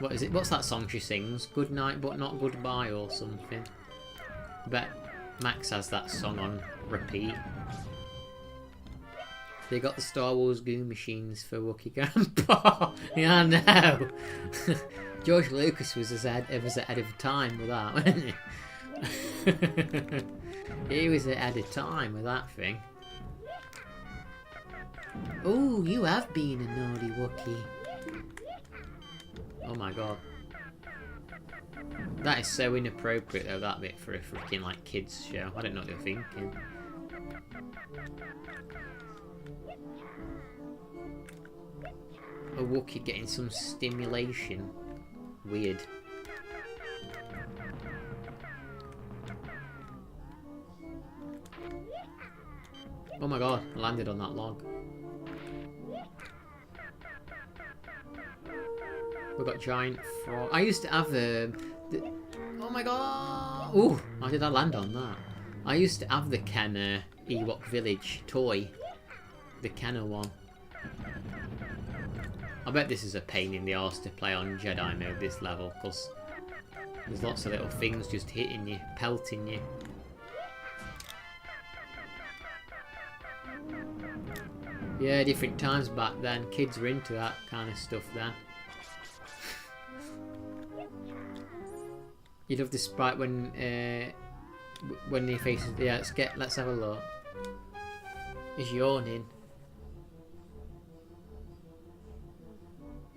Speaker 1: What is it? What's that song she sings? Good night but not goodbye or something. Bet Max has that song on repeat. They got the Star Wars goo machines for Wookiee Grandpa. Yeah, I know. George Lucas was ahead of time with that, wasn't he? He was ahead of time with that thing. Oh, you have been a naughty Wookie. Oh my god. That is so inappropriate though, that bit, for a freaking like kids show. I don't know what they're thinking. A Wookiee getting some stimulation. Weird. Oh my god, I landed on that log. We've got giant frog. I used to have oh my god! Ooh, how did I land on that? I used to have the Kenner Ewok Village toy. The Kenner one. I bet this is a pain in the arse to play on Jedi mode this level, because there's lots of little things just hitting you, pelting you. Yeah, different times back then. Kids were into that kind of stuff then. You'd love the sprite when they face. Yeah, let's have a look. He's yawning.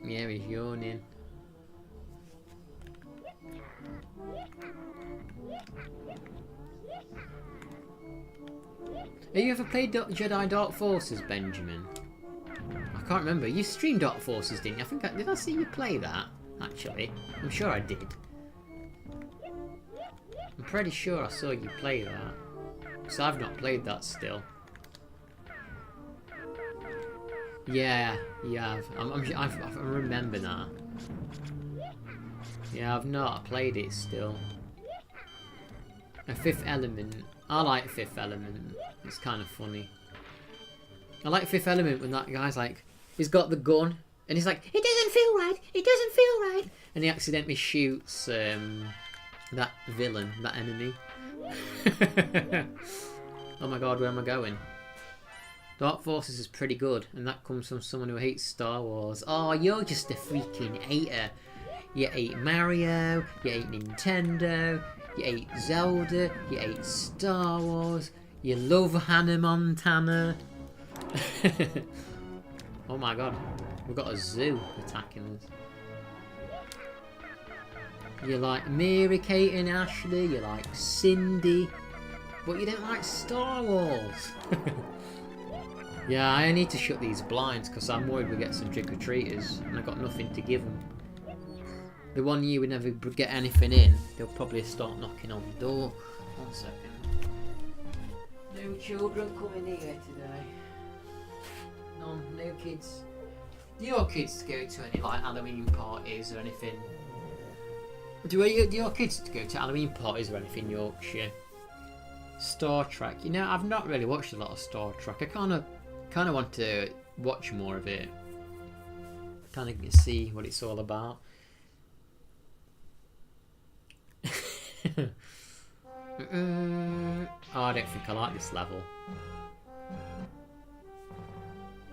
Speaker 1: Yeah, he's yawning. Have you ever played Jedi Dark Forces, Benjamin? I can't remember. You streamed Dark Forces, didn't you? Did I see you play that? Actually, I'm sure I did. I'm pretty sure I saw you play that. So I've not played that still. Yeah, you have. I remember that. Yeah, I've not played it still. A Fifth Element. I like Fifth Element. It's kind of funny. I like Fifth Element when that guy's like, he's got the gun and he's like, it doesn't feel right, it doesn't feel right, and he accidentally shoots that villain, that enemy. Oh my god, where am I going? Dark Forces is pretty good, and that comes from someone who hates Star Wars. Oh, you're just a freaking hater. You hate Mario, you hate Nintendo, you hate Zelda, you hate Star Wars, you love Hannah Montana. Oh my god, we've got a zoo attacking us. You like Mary Kate and Ashley, you like Cindy, but you don't like Star Wars. Yeah, I need to shut these blinds because I'm worried we get some trick-or-treaters and I've got nothing to give them. The one year we never get anything in, they'll probably start knocking on the door. 1 second. No children coming here today. No kids. Do your kids go to any like Halloween parties or anything? Do your kids go to Halloween parties or anything in Yorkshire? Star Trek. You know, I've not really watched a lot of Star Trek. I kind of want to watch more of it. Kind of see what it's all about. Oh, I don't think I like this level.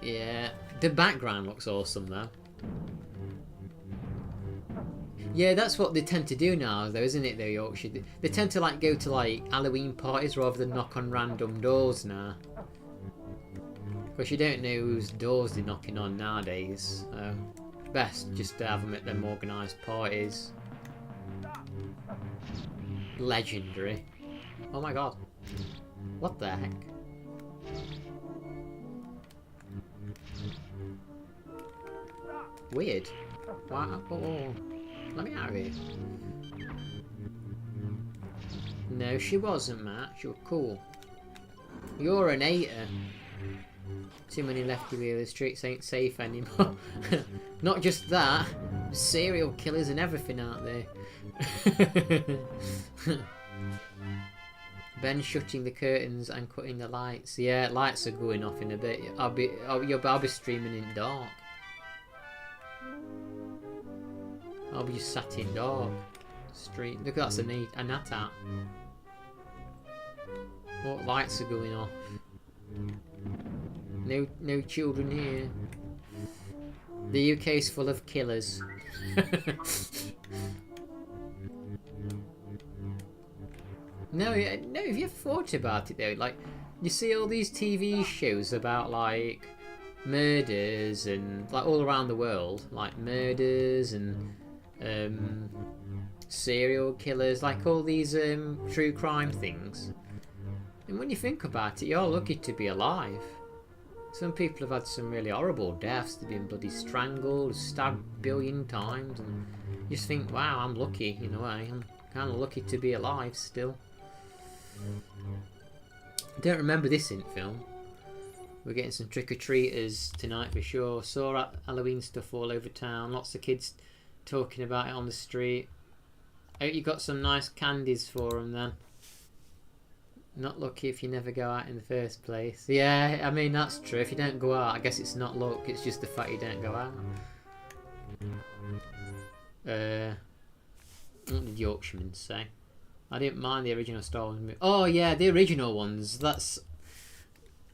Speaker 1: Yeah, the background looks awesome though. Yeah, that's what they tend to do now though, isn't it, though, Yorkshire? They tend to like go to like Halloween parties rather than knock on random doors now. Because you don't know whose doors they're knocking on nowadays. Best just to have them at them organised parties. Legendary. Oh my god. What the heck? Weird. Wow. Oh, let me out of here. No, she wasn't, Matt. She was cool. You're an hater. Too many left here. The streets ain't safe anymore. Not just that. Serial killers and everything out there. Ben shutting the curtains and cutting the lights. Yeah, lights are going off in a bit. I'll be streaming in dark. I'll be just sat in dark. Street. Look, that's a nat out. What lights are going off? No children here. The UK is full of killers. No, if you thought about it though, like, you see all these TV shows about, like, murders and like all around the world, like murders and serial killers, like all these true crime things. And when you think about it, you're lucky to be alive. Some people have had some really horrible deaths. They've been bloody strangled, stabbed a billion times, and you just think, wow, I'm lucky in a way. I'm kind of lucky to be alive still. I don't remember this in film. We're getting some trick-or-treaters tonight for sure. Saw Halloween stuff all over town. Lots of kids talking about it on the street. I hope you got some nice candies for them then. Not lucky if you never go out in the first place. Yeah, I mean, that's true. If you don't go out, I guess it's not luck. It's just the fact you don't go out. What did Yorkshiremen say? I didn't mind the original Star Wars movie. Oh, yeah, the original ones.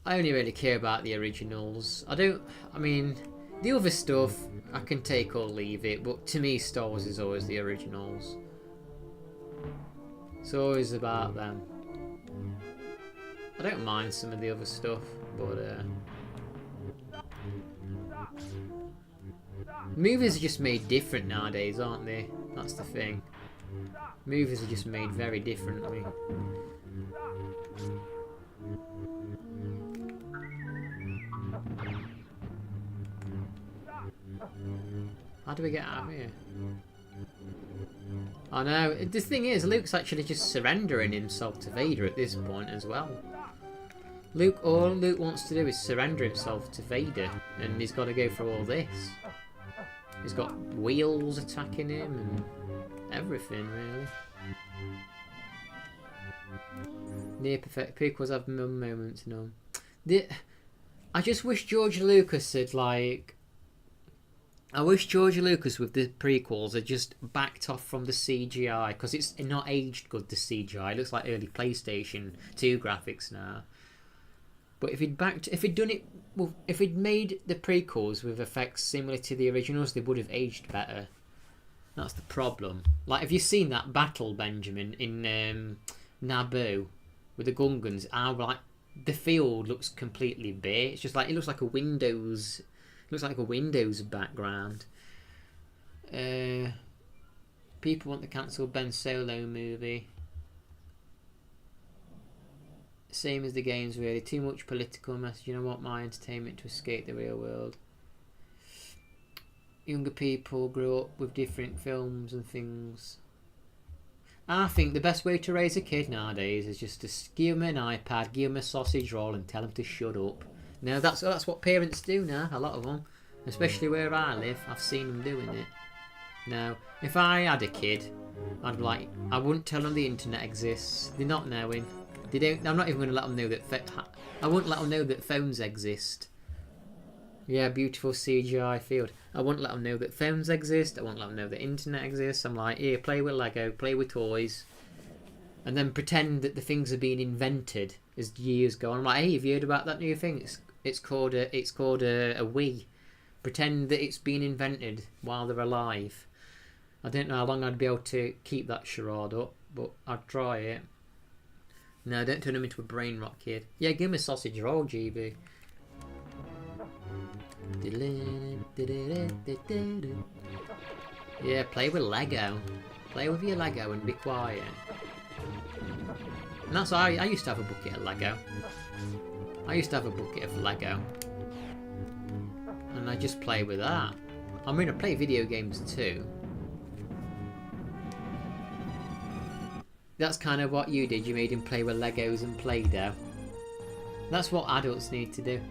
Speaker 1: I only really care about the originals. I mean, the other stuff, I can take or leave it. But to me, Star Wars is always the originals. It's always about them. I don't mind some of the other stuff, but movies are just made different nowadays, aren't they? That's the thing. Movies are just made very differently. How do we get out of here? I know. The thing is, Luke's actually just surrendering himself to Vader at this point as well. All Luke wants to do is surrender himself to Vader, and he's got to go through all this. He's got wheels attacking him and everything, really. Near perfect prequels have moments, no. I just wish George Lucas had I wish George Lucas with the prequels had just backed off from the CGI, because it's not aged good, the CGI. It looks like early PlayStation 2 graphics now. But if he'd made the prequels with effects similar to the originals, they would have aged better. That's the problem. Like, have you seen that battle, Benjamin, in Naboo with the Gungans? How like the field looks completely bare. It's just like it looks like a Windows. Looks like a Windows background. People want to cancel Ben Solo movie. Same as the games, really. Too much political message. You know what? My entertainment to escape the real world. Younger people grew up with different films and things. I think the best way to raise a kid nowadays is just to give him an iPad, give him a sausage roll, and tell him to shut up. No, that's what parents do now. A lot of them, especially where I live, I've seen them doing it. Now, if I had a kid, I wouldn't tell them the internet exists. They're not knowing. They don't. I'm not even going to let them know that. I wouldn't let them know that phones exist. Yeah, beautiful CGI field. I wouldn't let them know that phones exist. I wouldn't let them know that internet exists. I'm like, here, play with Lego, play with toys, and then pretend that the things are being invented as years go on. I'm like, hey, have you heard about that new thing? It's called a Wii. Pretend that it's been invented while they're alive. I don't know how long I'd be able to keep that charade up, but I'd try it. No, don't turn him into a brain rot kid. Yeah, give him a sausage roll, GB. Yeah, play with Lego. Play with your Lego and be quiet. And that's why I used to have a bucket of Lego. And I just play with that. I mean, I play video games too. That's kind of what you did. You made him play with Legos and Play-Doh. That's what adults need to do.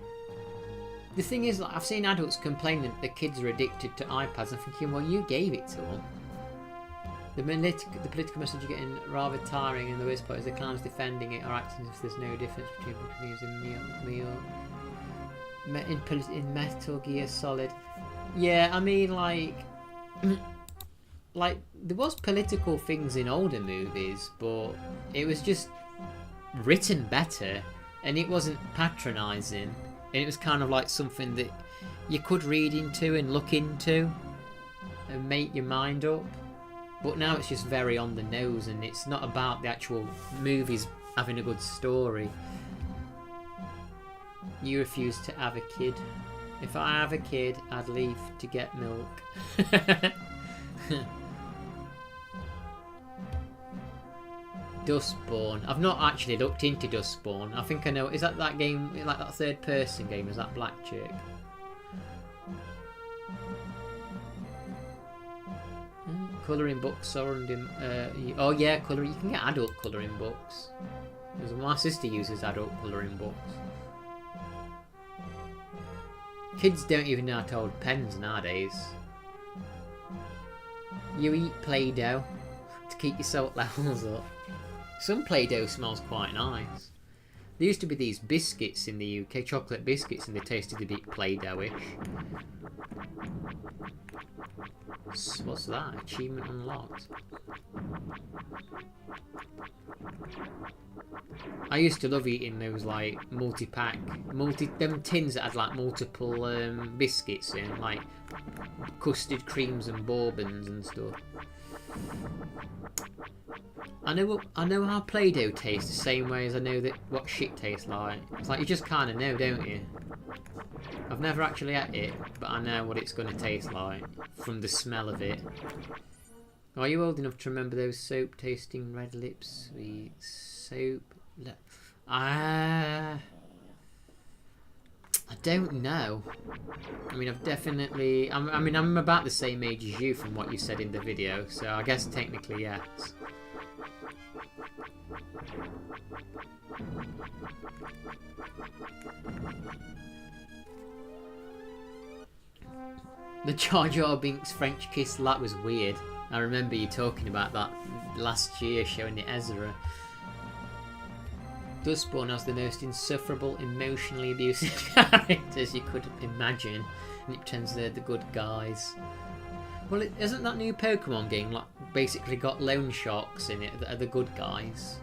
Speaker 1: The thing is, like, I've seen adults complain that the kids are addicted to iPads. I'm thinking, well, you gave it to them. The political message you're getting rather tiring, and the worst part is the clowns defending it are acting as if there's no difference between views in Metal Gear Solid. Yeah, I mean, like there was political things in older movies, but it was just written better, and it wasn't patronising, and it was kind of like something that you could read into and look into and make your mind up. But now it's just very on the nose, and it's not about the actual movies having a good story. You refuse to have a kid. If I have a kid, I'd leave to get milk. Dustborn. I've not actually looked into Dustborn. I think I know. Is that game, like that third person game? Is that Black Chick? Colouring books are under. Oh yeah, colouring. You can get adult colouring books. My sister uses adult colouring books. Kids don't even know how to hold pens nowadays. You eat Play-Doh to keep your salt levels up. Some Play-Doh smells quite nice. There used to be these biscuits in the UK, chocolate biscuits, and they tasted a bit Play-Doh-ish. What's that? Achievement unlocked. I used to love eating those like multi-pack, them tins that had like multiple biscuits in, like custard creams and bourbons and stuff. I know how Play-Doh tastes the same way as I know that what shit tastes like. It's like you just kind of know, don't you? I've never actually had it, but I know what it's going to taste like from the smell of it. Are you old enough to remember those soap tasting red lips? Sweet soap. I don't know. I mean, I've definitely. I mean, I'm about the same age as you from what you said in the video, so I guess technically yes. The Jar Jar Binks French kiss, that was weird. I remember you talking about that last year, showing it Ezra. Dustborn has the most insufferable, emotionally abusive characters you could imagine, and it pretends they're the good guys. Well, isn't that new Pokemon game like basically got loan sharks in it that are the good guys?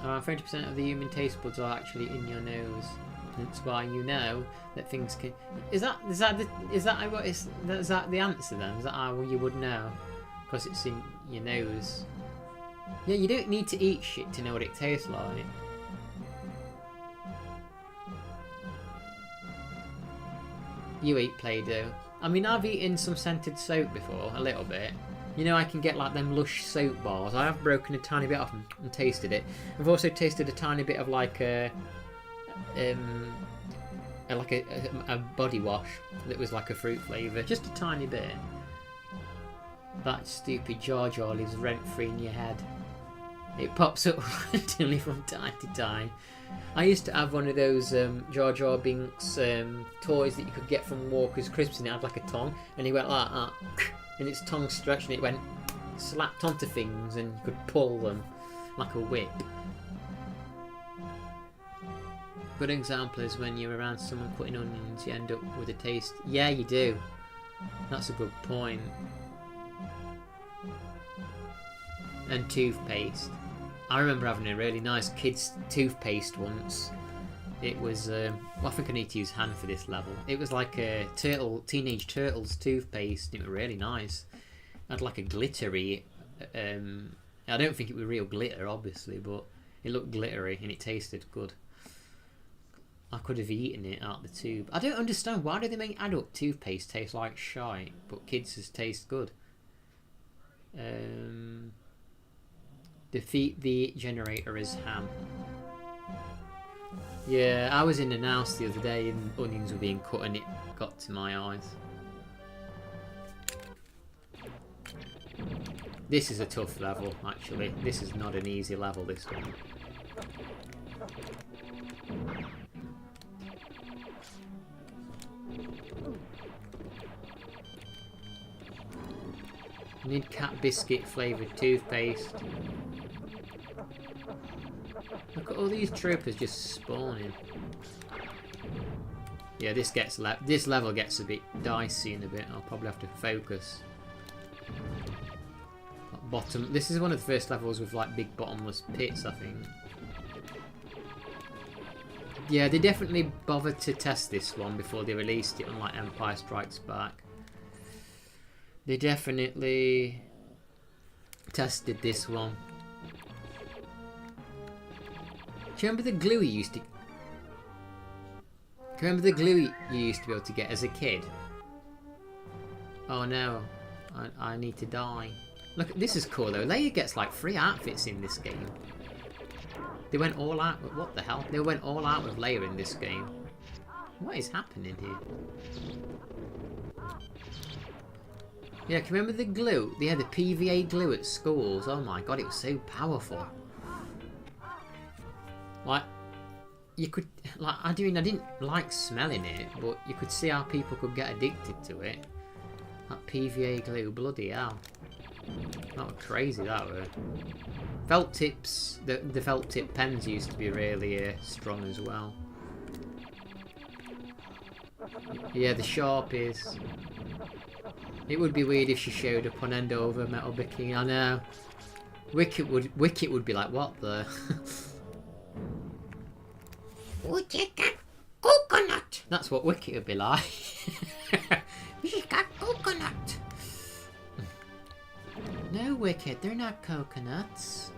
Speaker 1: 30% of the human taste buds are actually in your nose. That's why you know that things can. Is that the answer then? Is that how you would know? Because it's in your nose. Yeah, you don't need to eat shit to know what it tastes like. You eat Play-Doh. I mean, I've eaten some scented soap before, a little bit. You know, I can get like them lush soap bars. I have broken a tiny bit off them and tasted it. I've also tasted a tiny bit of like a body wash that was like a fruit flavour, just a tiny bit. That stupid Jar Jar lives rent free in your head. It pops up randomly from time to time. I used to have one of those Jar Jar Binks toys that you could get from Walker's Crisps, and it had like a tongue, and he went like that, and its tongue stretched, and it went slapped onto things, and you could pull them like a whip. Good example is when you're around someone cutting onions, you end up with a taste. Yeah, you do. That's a good point. And toothpaste. I remember having a really nice kids' toothpaste once. It was, well, I think I need to use hand for this level. It was like a Teenage Turtles toothpaste. It was really nice. It had like a glittery, I don't think it was real glitter, obviously, but it looked glittery and it tasted good. I could have eaten it out the tube. I don't understand, why do they make adult toothpaste taste like shite, but kids' taste good? Defeat the generator as ham. Yeah, I was in an house the other day and onions were being cut and it got to my eyes. This is a tough level, actually. This is not an easy level, this one. Need cat biscuit flavoured toothpaste. Look at all these troopers just spawning. Yeah, this level gets a bit dicey in a bit. I'll probably have to focus. Bottom. This is one of the first levels with like big bottomless pits, I think. Yeah, they definitely bothered to test this one before they released it on like Empire Strikes Back. They definitely tested this one. you remember the glue you used to... Do you remember the glue you used to be able to get as a kid? Oh no, I need to die. Look, this is cool though. Leia gets like 3 outfits in this game. They went all out with... What the hell? They went all out with Leia in this game. What is happening here? Yeah, can you remember the glue? They had the PVA glue at schools. Oh my god, it was so powerful. Like, you could... Like, I didn't like smelling it, but you could see how people could get addicted to it. That PVA glue, bloody hell. That was crazy, that were. Felt tips, the felt tip pens used to be really strong as well. Yeah, the Sharpies. It would be weird if she showed up on end over metal bikini. I know. Wicket would be like, what the? Would you get coconut? That's what Wicket would be like. You got coconut. No, Wicket, they're not coconuts.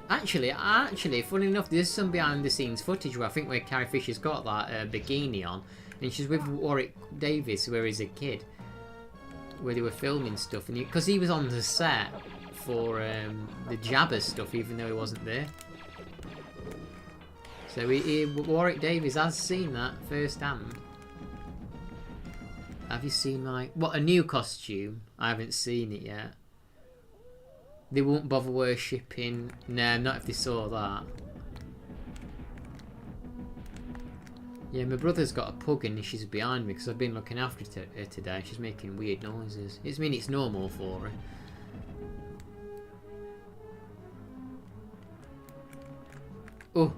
Speaker 1: Actually, funny enough, there's some behind-the-scenes footage where I think where Carrie Fisher's got that bikini on, and she's with Warwick Davis, where he's a kid, where they were filming stuff, and because he was on the set for the Jabba stuff, even though he wasn't there. So Warwick Davis has seen that firsthand. Have you seen my... What, a new costume? I haven't seen it yet. They won't bother worshipping... No, not if they saw that. Yeah, my brother's got a pug and she's behind me because I've been looking after her today. She's making weird noises. I mean, it's normal for her. Oh!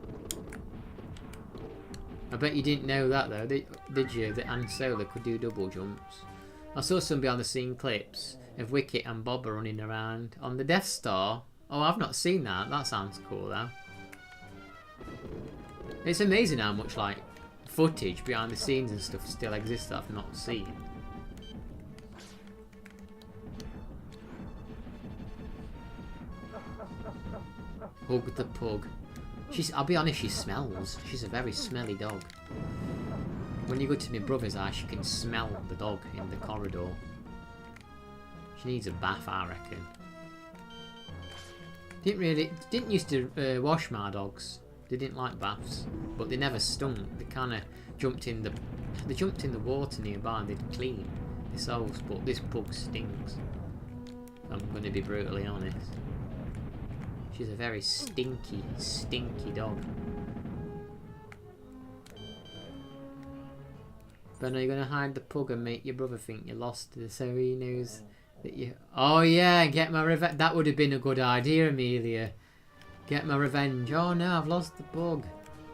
Speaker 1: I bet you didn't know that though, did you? That Han Solo could do double jumps. I saw some behind the scene clips of Wicket and Boba running around on the Death Star. Oh, I've not seen that. That sounds cool though. It's amazing how much like footage behind the scenes and stuff still exists that I've not seen. Hug the pug. I'll be honest, she smells. She's a very smelly dog. When you go to my brother's house, you can smell the dog in the corridor. She needs a bath, I reckon. Didn't used to wash my dogs. They didn't like baths, but they never stunk. They kind of jumped in the water nearby and they'd clean themselves. But this pug stinks. I'm going to be brutally honest. She's a very stinky, stinky dog. But are you going to hide the pug and make your brother think you lost it so he knows that you... Oh yeah, get my revenge. That would have been a good idea, Amelia. Get my revenge. Oh no, I've lost the pug.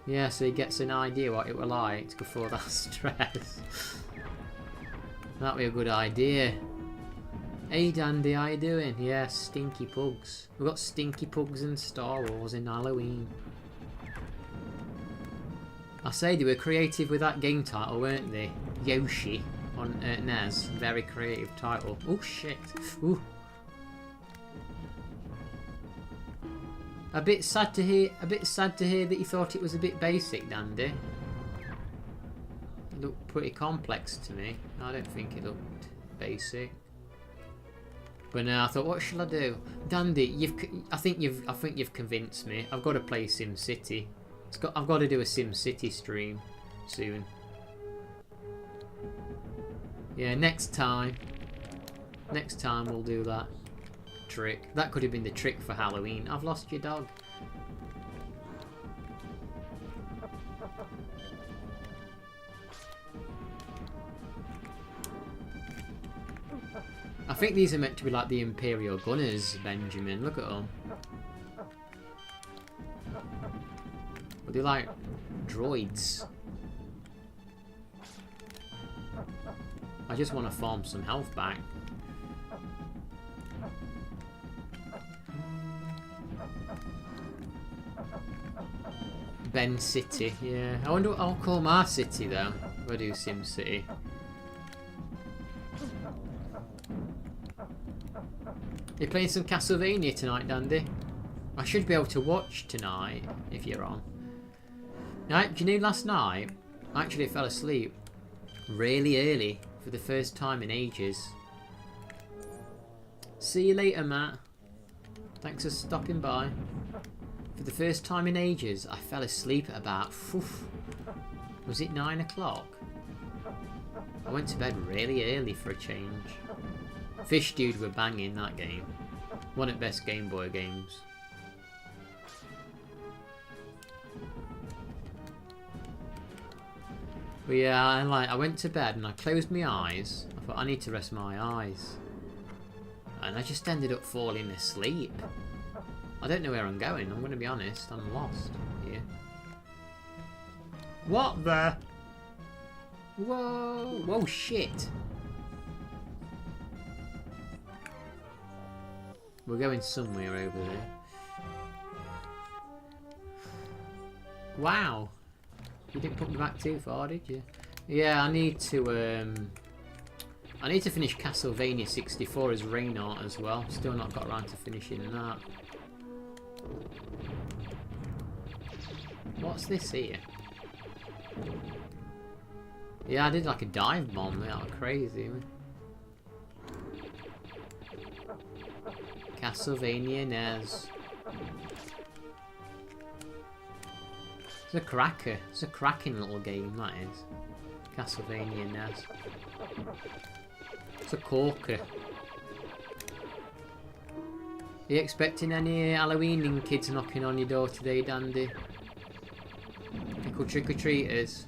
Speaker 1: Yeah, so he gets an idea what it were like before that stress. That'd be a good idea. Hey Dandy, how you doing? Yeah, stinky pugs. We've got stinky pugs in Star Wars in Halloween. I say they were creative with that game title, weren't they? Yoshi on NES. Very creative title. Oh shit. Ooh. A bit sad to hear that you thought it was a bit basic, Dandy. It looked pretty complex to me. I don't think it looked basic. But now I thought, what shall I do? Dandy, I think you've convinced me. I've got to play SimCity. I've got to do a SimCity stream soon. Yeah, next time we'll do that trick. That could have been the trick for Halloween. I've lost your dog. I think these are meant to be like the Imperial Gunners, Benjamin. Look at them. But they're like droids. I just want to farm some health back. Ben City, yeah. I wonder what I'll call my city though. If I do SimCity. You're playing some Castlevania tonight, Dandy? I should be able to watch tonight if you're on. Now, do you know last night I actually fell asleep really early for the first time in ages. See you later, Matt. Thanks for stopping by. For the first time in ages, I fell asleep at about, was it 9 o'clock? I went to bed really early for a change. Fish Dude were banging that game. One of the best Game Boy games. But yeah, I went to bed and I closed my eyes. I thought I need to rest my eyes. And I just ended up falling asleep. I don't know where I'm going, I'm going to be honest. I'm lost here. What the? Whoa! Whoa, shit! We're going somewhere over there. Wow! You didn't put me back too far, did you? Yeah, I need to finish Castlevania 64 as Reinhardt as well. Still not got around to finishing that. What's this here? Yeah, I did like a dive bomb. That was crazy. Castlevania NES. It's a cracker. It's a cracking little game, that is. Castlevania NES. It's a corker. Are you expecting any Halloween kids knocking on your door today, Dandy? Little trick-or-treaters.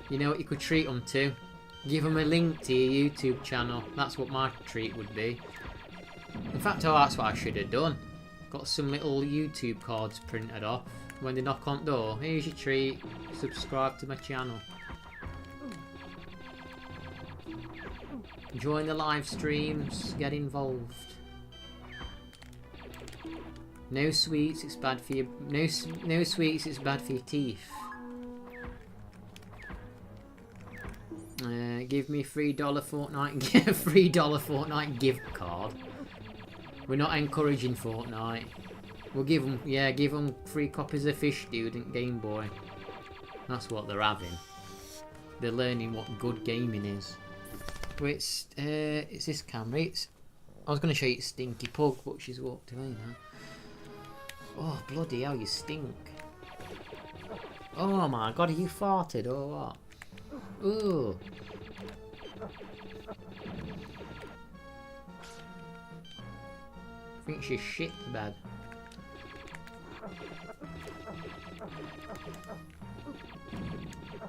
Speaker 1: You know what you could treat them to? Give them a link to your YouTube channel. That's what my treat would be. In fact, oh, that's what I should have done. Got some little YouTube cards printed off. When they knock on the door, here's your treat. Subscribe to my channel. Join the live streams. Get involved. No sweets, it's bad for your... No sweets, it's bad for your teeth. Give me $3 Fortnite gift card. We're not encouraging Fortnite. We'll give them, yeah, give them 3 copies of Fish Dude and Game Boy. That's what they're having. They're learning what good gaming is. But it's this camera. I was going to show you Stinky Pug, but she's walked away now. Oh, bloody hell, you stink. Oh my god, are you farted or what? Ooh. I think she's shit the bed.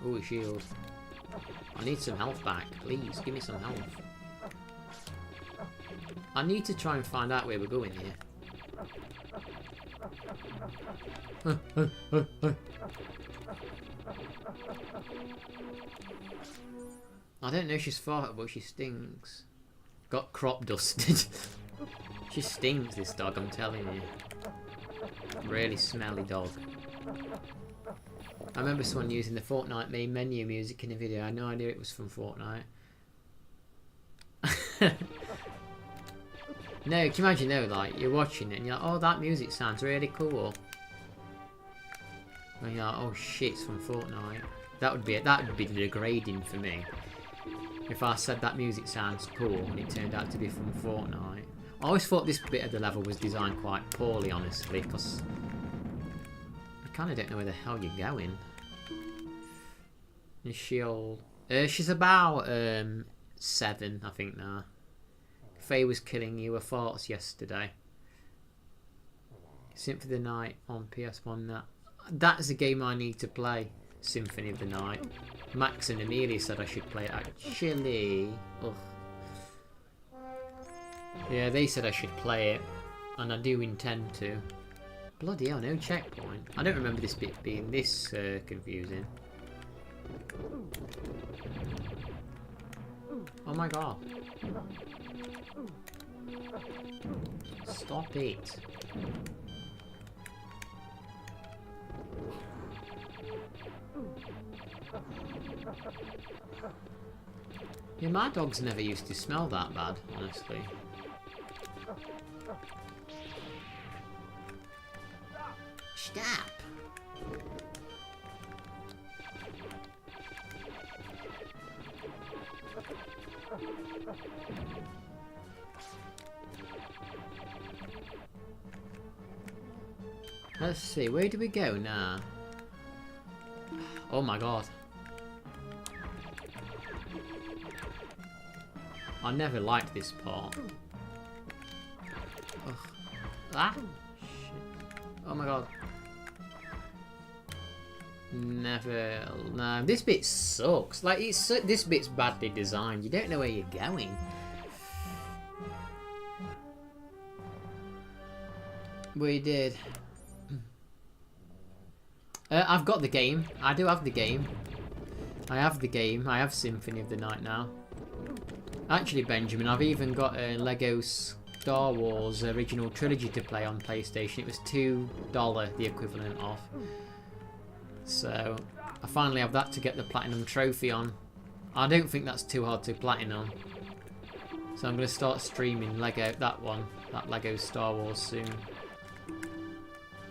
Speaker 1: Ooh, shield. I need some health back, please. Give me some health. I need to try and find out where we're going here. I don't know if she's farted, but she stinks. Got crop dusted. She stinks, this dog, I'm telling you. Really smelly dog. I remember someone using the Fortnite main menu music in a video. I had no idea it was from Fortnite. No, can you imagine though, like, you're watching it and you're like, oh, that music sounds really cool. And you're like, oh shit, it's from Fortnite. That would be degrading for me. If I said that music sounds cool and it turned out to be from Fortnite. I always thought this bit of the level was designed quite poorly, honestly, because I kind of don't know where the hell you're going. Is she old? She's about 7, I think now. Faye was killing you with farts yesterday. Symphony of the Night on PS1. That's a game I need to play. Symphony of the Night. Max and Amelia said I should play it actually. Ugh. Yeah, they said I should play it, and I do intend to. Bloody hell, no checkpoint. I don't remember this bit being this confusing. Oh my god. Stop it. Yeah, my dogs never used to smell that bad, honestly. gap. Let's see, where do we go now? Oh my god. I never liked this part. Ugh. Ah! Shit. Oh my god. Never. No, this bit sucks. Like, this bit's badly designed. You don't know where you're going. We did. I've got the game. I do have the game. I have the game. I have Symphony of the Night now. Actually, Benjamin, I've even got a Lego Star Wars original trilogy to play on PlayStation. It was $2, the equivalent of. So, I finally have that to get the Platinum Trophy on. I don't think that's too hard to Platinum. So I'm going to start streaming that Lego Star Wars soon.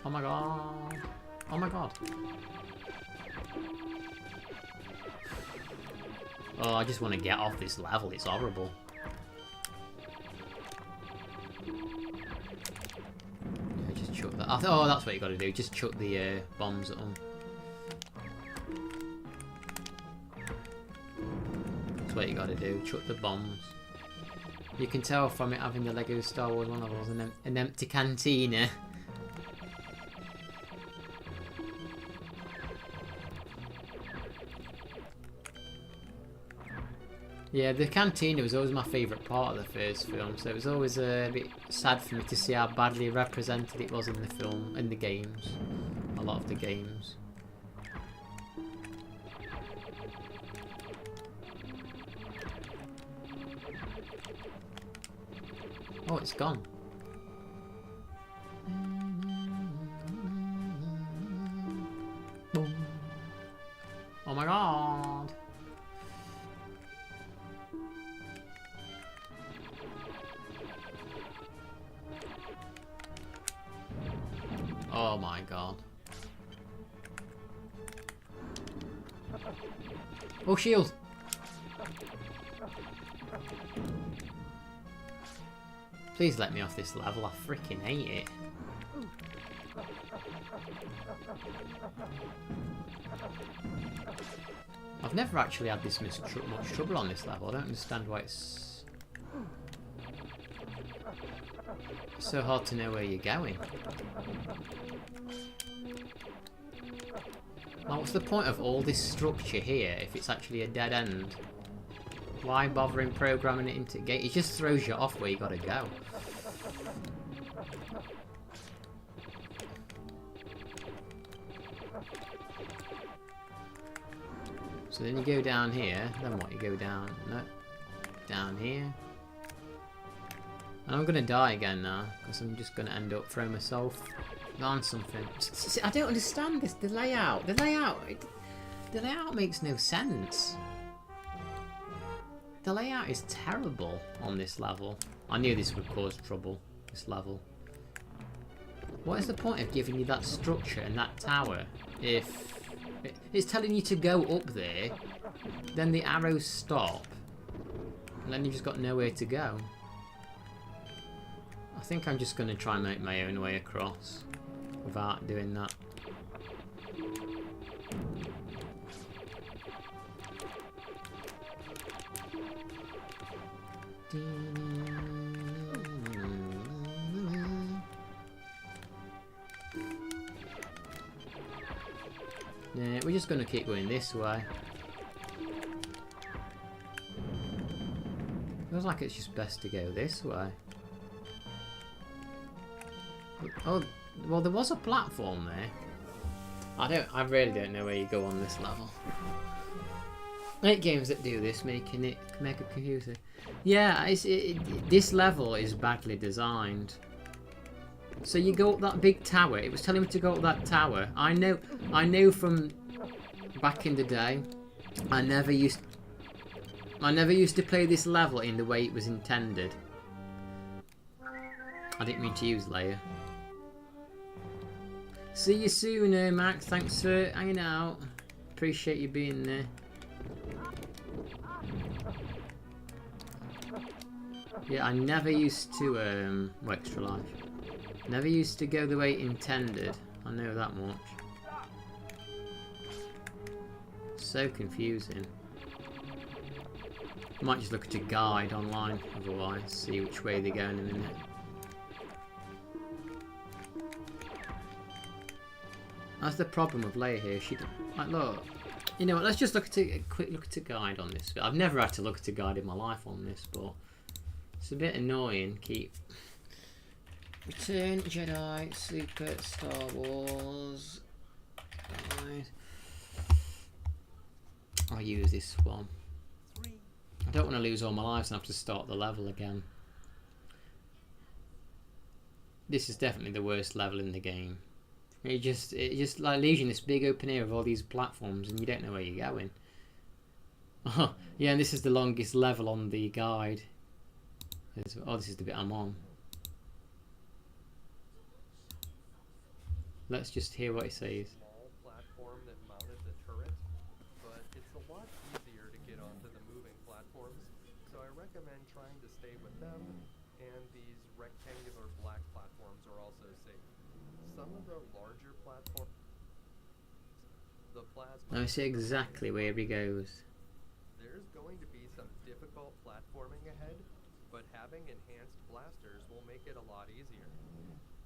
Speaker 1: Oh my god. Oh my god. Oh, I just want to get off this level. It's horrible. Yeah, just chuck that. Oh, that's what you got to do. Just chuck the bombs at them. That's what you got to do. Chuck the bombs. You can tell from it having the Lego Star Wars one levels an empty cantina. Yeah, the cantina was always my favourite part of the first film, so it was always a bit sad for me to see how badly represented it was in the film, in the games. A lot of the games. Oh, it's gone. Boom. Oh my god. Oh my god. Oh, shield! Please let me off this level, I freaking hate it. I've never actually had this much trouble on this level, I don't understand why it's so hard to know where you're going. Now, what's the point of all this structure here if it's actually a dead end? Why bothering programming it into gate? It just throws you off where you gotta go. So then you go down here, then what? You go down, no, down here. And I'm gonna die again now, because I'm just gonna end up throwing myself on something. I don't understand this, the layout. The layout makes no sense. The layout is terrible on this level. I knew this would cause trouble, this level. What is the point of giving you that structure and that tower if it's telling you to go up there, then the arrows stop, and then you've just got nowhere to go? I think I'm just going to try and make my own way across without doing that. Yeah, we're just going to keep going this way. Feels like it's just best to go this way. Oh, well, there was a platform there. I really don't know where you go on this level. I hate games that do this, make it confusing. Yeah, this level is badly designed. So you go up that big tower. It was telling me to go up that tower. I know from back in the day. I never used to play this level in the way it was intended. I didn't mean to use Leia. See you soon, Max. Thanks for hanging out. Appreciate you being there. Yeah, I never used to, Extra Life. Never used to go the way it intended. I know that much. So confusing. Might just look at a guide online otherwise, see which way they go in a minute. That's the problem with Leia here. She like look. You know what? Let's just look at a quick look at a guide on this. I've never had to look at a guide in my life on this, but it's a bit annoying. Keep Return Jedi Super Star Wars. Guide. I'll use this one. I don't want to lose all my lives and have to start the level again. This is definitely the worst level in the game. It just like leaves you in this big open area of all these platforms and you don't know where you're going. Oh, yeah, and this is the longest level on the guide. Oh, this is the bit I'm on. Let's just hear what it says.
Speaker 3: Small platform that mounted the turret, but it's a lot easier to get onto the moving platforms, so I recommend trying to stay with them, and these rectangular black platforms are also safe. Some of the larger platforms, the plasma...
Speaker 1: I see exactly where he goes.
Speaker 3: There's going to be some difficult platforming ahead, but having enhanced blasters will make it a lot easier.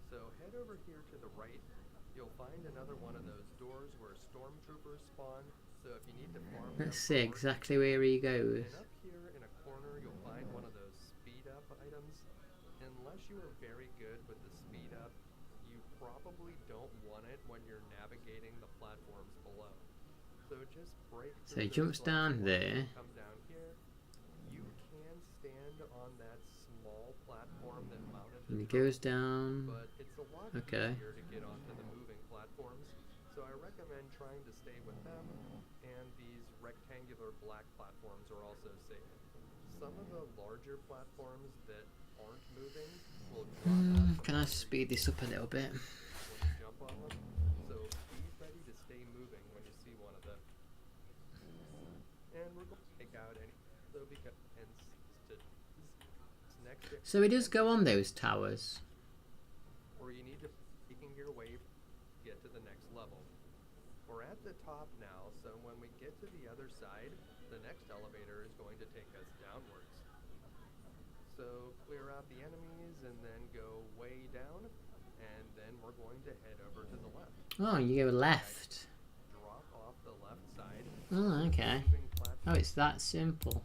Speaker 3: So head over here to the right. You'll find another one of those doors where stormtroopers spawn. So if you need to farm,
Speaker 1: Let's see exactly where he goes.
Speaker 3: and up here in a corner you'll find one of those speed up items. Unless you are very good with the speed up, you probably don't want it when you're navigating the platforms below. So just break
Speaker 1: So
Speaker 3: through
Speaker 1: he
Speaker 3: those
Speaker 1: jumps
Speaker 3: glass
Speaker 1: down
Speaker 3: walls
Speaker 1: there.
Speaker 3: and come down here. You can stand on that small platform that mounted
Speaker 1: And he
Speaker 3: the turret,
Speaker 1: goes down.
Speaker 3: but it's a lot
Speaker 1: Okay.
Speaker 3: easier to get onto the moving platforms, so I recommend trying to stay with them, and these rectangular black platforms are also safe. Some of the larger platforms that aren't moving will drop out
Speaker 1: Can I
Speaker 3: from
Speaker 1: speed this up a little bit?
Speaker 3: when you jump on them, so be ready to stay moving when you see one of them. And we're going to take out any, so because, and next
Speaker 1: So he does go on those towers.
Speaker 3: or you need to making your way to get to the next level. We're at the top now, so when we get to the other side, the next elevator is going to take us downwards. So clear out the enemies and then go way down, and then we're going to head over to the left.
Speaker 1: Oh, you go left.
Speaker 3: Drop off the left side.
Speaker 1: Oh, okay.
Speaker 3: Moving
Speaker 1: Oh,
Speaker 3: platform.
Speaker 1: it's that simple.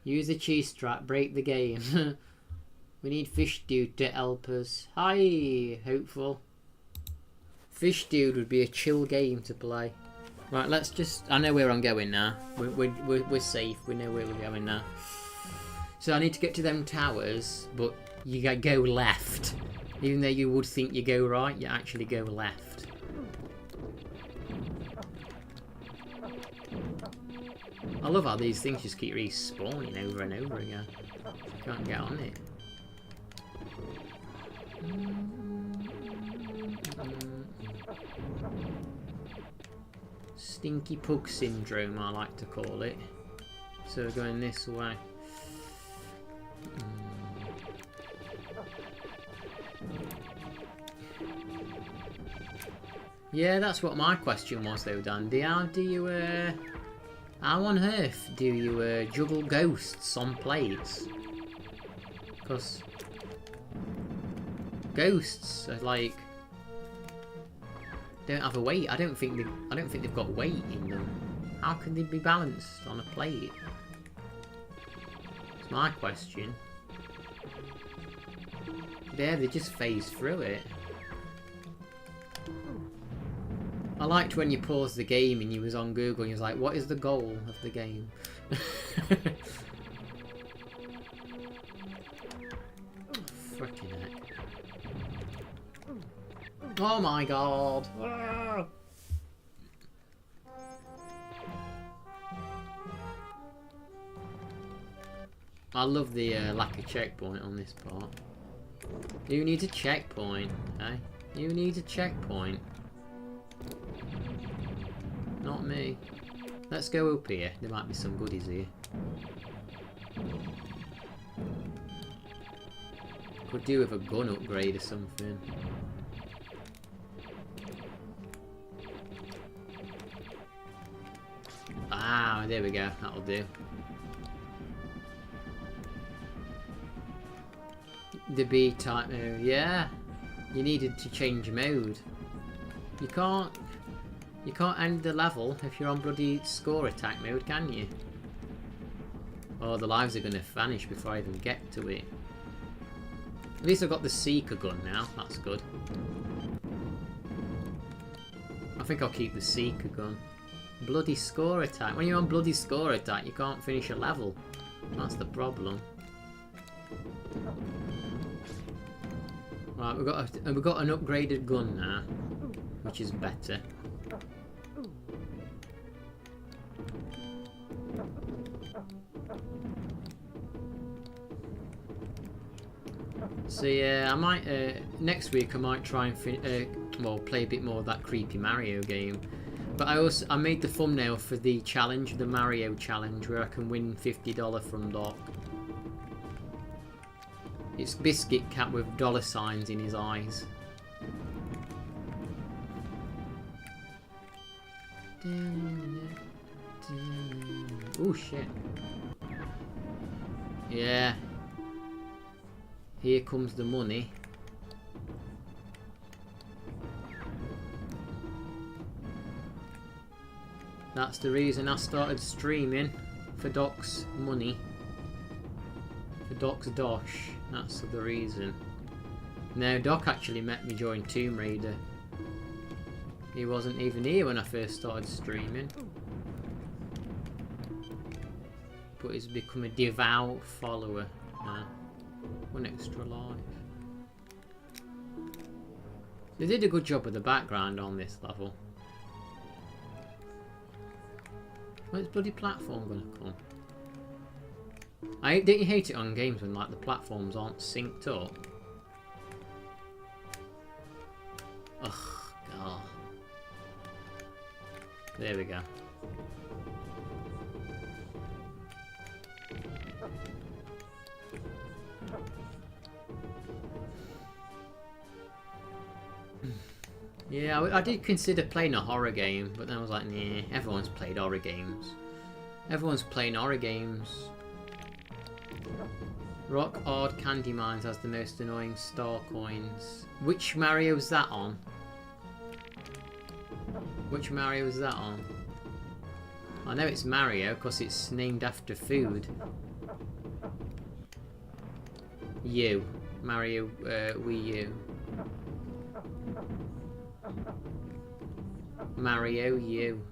Speaker 1: Use the cheese strap, break the game. We need Fish Dude to help us. Hi, hopeful. Fish Dude would be a chill game to play. Right, let's just... I know where I'm going now. We're safe. We know where we're going now. So I need to get to them towers, but you go left. Even though you would think you go right, you actually go left. I love how these things just keep respawning over and over again. You can't get on it. Stinky Pug Syndrome, I like to call it. So we're going this way. Yeah, that's what my question was though, Dandy. How do you, how on earth do you juggle ghosts on plates? Because ghosts are like don't have a weight. I don't think they've got weight in them. How can they be balanced on a plate? It's my question. There, they just phase through it. I liked when you paused the game and you was on Google and you was like, what is the goal of the game? Frickin' heck. Oh my god. Ah. I love the lack of checkpoint on this part. You need a checkpoint, eh? You need a checkpoint. Not me. Let's go up here. There might be some goodies here. Could do with a gun upgrade or something. Ah, there we go. That'll do. The B-type mode, yeah. You needed to change mode. You can't end the level if you're on bloody score attack mode, can you? Oh, the lives are going to vanish before I even get to it. At least I've got the Seeker gun now. That's good. I think I'll keep the Seeker gun. Bloody score attack. When you're on bloody score attack, you can't finish a level. That's the problem. Right, we've got an upgraded gun now, which is better. So yeah, I might next week I might try and well, play a bit more of that creepy Mario game. But I made the thumbnail for the challenge, the Mario challenge, where I can win $50 from Doc. It's Biscuit Cat with $signs in his eyes. Oh shit. Yeah. Here comes the money. That's the reason I started streaming, for Doc's money. For Doc's dosh. That's the reason. No, Doc actually met me during Tomb Raider. He wasn't even here when I first started streaming. But he's become a devout follower now. One extra life. They did a good job with the background on this level. Where's bloody platform gonna come? Don't you hate it on games when like the platforms aren't synced up? Ugh, God. There we go. Yeah, I did consider playing a horror game, but then I was like, nah, everyone's played horror games. Everyone's playing horror games. Rock Hard Candy Mines has the most annoying star coins. Which Mario is that on? Which Mario is that on? I know it's Mario because it's named after food. U. Mario Wii U. Mario U.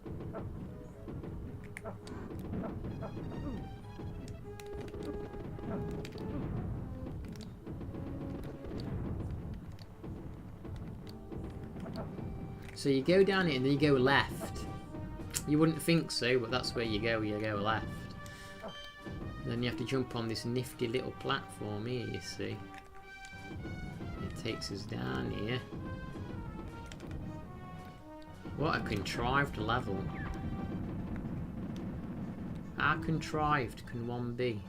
Speaker 1: So you go down it and then you go left. You wouldn't think so, but that's where you go left. Then you have to jump on this nifty little platform here, you see. It takes us down here. What a contrived level. How contrived can one be?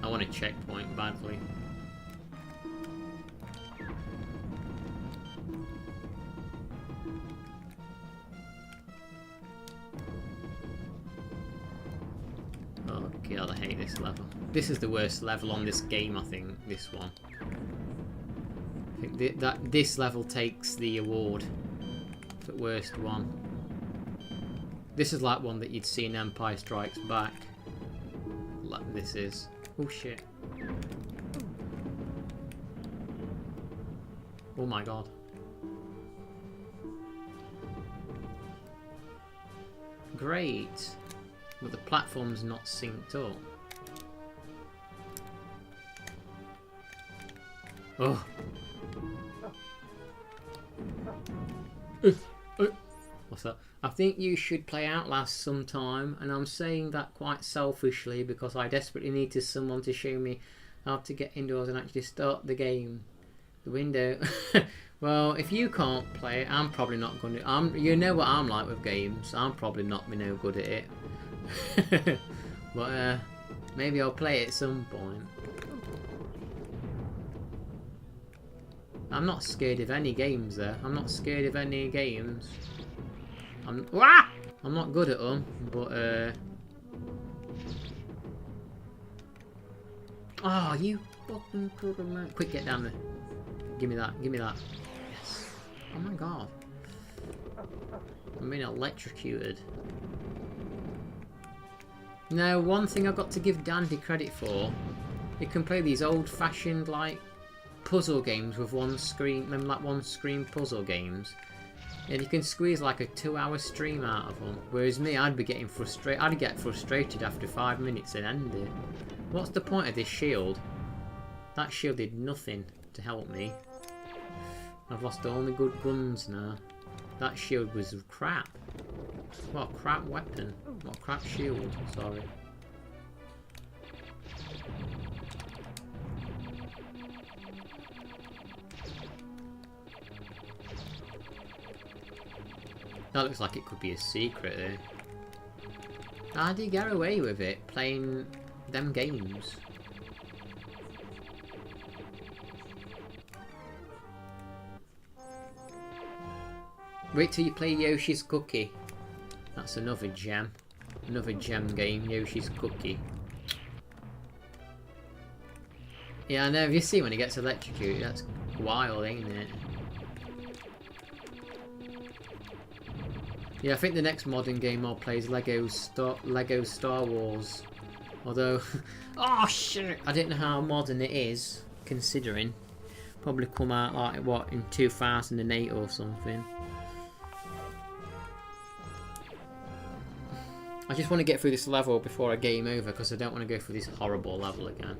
Speaker 1: I want a checkpoint badly. Oh god, I hate this level. This is the worst level on this game, I think, this one. I think that this level takes the award for worst one. This is like one that you'd see in Empire Strikes Back. Like this is. Oh shit. Oh my god. Great. But the platform's not synced up. Oh. What's that? I think you should play Outlast sometime, and I'm saying that quite selfishly because I desperately need someone to show me how to get indoors and actually start the game. The window. Well, if you can't play it, I'm probably not going to. You know what I'm like with games. I'm probably not no good at it. But maybe I'll play it at some point. I'm not scared of any games there. I'm not scared of any games. I'm not good at them, but oh, you fucking fucking man. Quick, get down there. Give me that. Give me that. Yes. Oh my god. I'm being electrocuted. Now, one thing I've got to give Dandy credit for, he can play these old-fashioned, like, puzzle games with one screen, like one-screen puzzle games. And you can squeeze like a 2-hour stream out of them. Whereas me, I'd be getting frustrated. I'd get frustrated after 5 minutes and end it. What's the point of this shield? That shield did nothing to help me. I've lost all my good guns now. That shield was crap. What a crap weapon. What a crap shield. Sorry. That looks like it could be a secret there. How do you get away with it playing them games? Wait till you play Yoshi's Cookie. That's another gem. Another gem game, Yoshi's Cookie. Yeah, I know, if you see when he gets electrocuted, that's wild, ain't it? Yeah, I think the next modern game I'll play is Lego Star Wars. Although, oh shit! I don't know how modern it is, considering. Probably come out like, what, in 2008 or something. I just want to get through this level before I game over because I don't want to go through this horrible level again.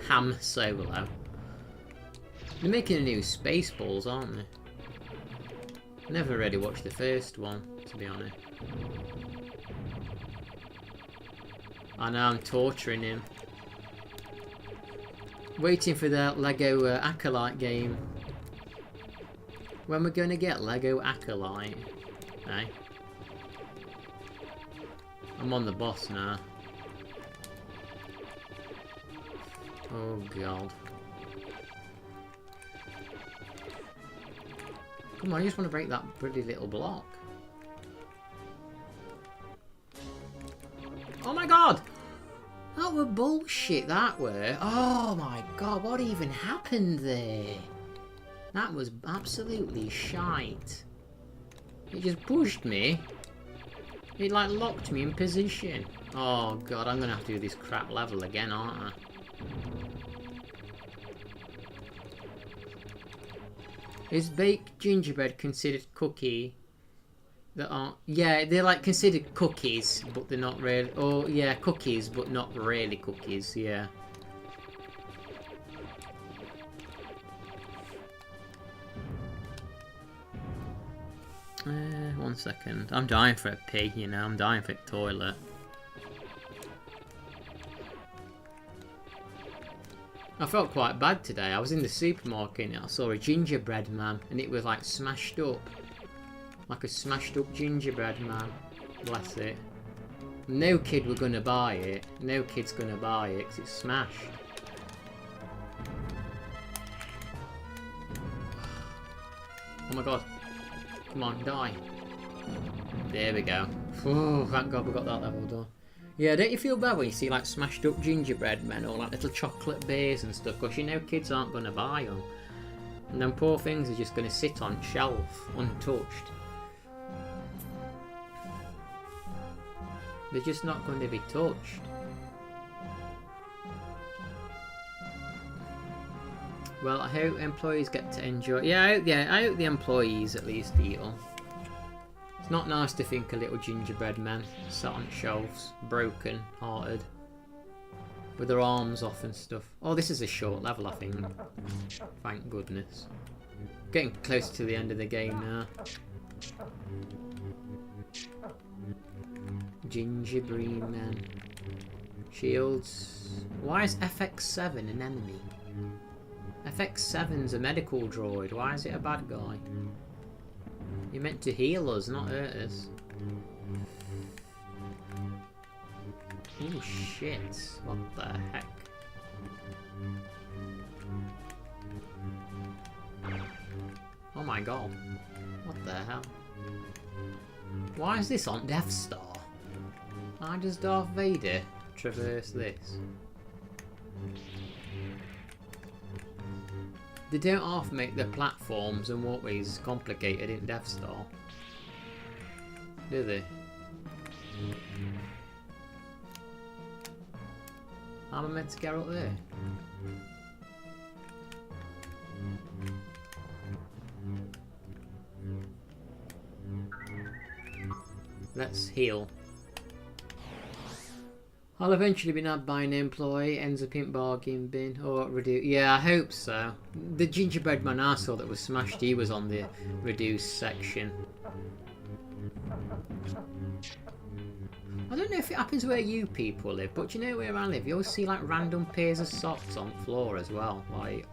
Speaker 1: Ham Solo. They're making a new Spaceballs, aren't they? Never really watched the first one, to be honest. I know, I'm torturing him. Waiting for the Lego Acolyte game. When we're going to get Lego Acolyte? Eh? I'm on the boss now. Oh god. Come on, I just want to break that pretty little block. Oh my god! That were bullshit, that were. Oh my god, what even happened there? That was absolutely shite. It just pushed me. It like locked me in position. Oh god, I'm gonna have to do this crap level again, aren't I? Is baked gingerbread considered cookie? That aren't. Yeah, they're like considered cookies, but they're not really. Oh yeah, cookies, but not really cookies. Yeah. One second. I'm dying for a pee, you know. I'm dying for a toilet. I felt quite bad today. I was in the supermarket and I saw a gingerbread man and it was like smashed up. Like a smashed up gingerbread man. Bless it. No kid were gonna buy it. No kid's gonna buy it because it's smashed. Oh my god. Come on, die. There we go. Oh, thank god we got that level done. Yeah, don't you feel bad when you see like smashed up gingerbread men or like little chocolate bears and stuff? Because you know kids aren't going to buy them. And then poor things are just going to sit on shelf, untouched. They're just not going to be touched. Well, I hope employees get to enjoy. Yeah, I hope the employees at least eat them. It's not nice to think a little gingerbread man sat on shelves, broken hearted, with their arms off and stuff. Oh, this is a short level, I think. Thank goodness. Getting close to the end of the game now. Gingerbread men. Shields. Why is FX7 an enemy? FX7's a medical droid. Why is it a bad guy? You're meant to heal us, not hurt us. Oh shit. What the heck? Oh my god. What the hell? Why is this on Death Star? How does Darth Vader traverse this? They don't half make the platforms and walkways complicated in Death Star, do they? How am I meant to get up there? Let's heal. I'll eventually be nabbed by an employee, ends up in bargain bin, or reduce. Yeah, I hope so. The gingerbread man I saw that was smashed, he was on the reduced section. I don't know if it happens where you people live, but do you know where I live? You always see like random pairs of socks on the floor as well. Like,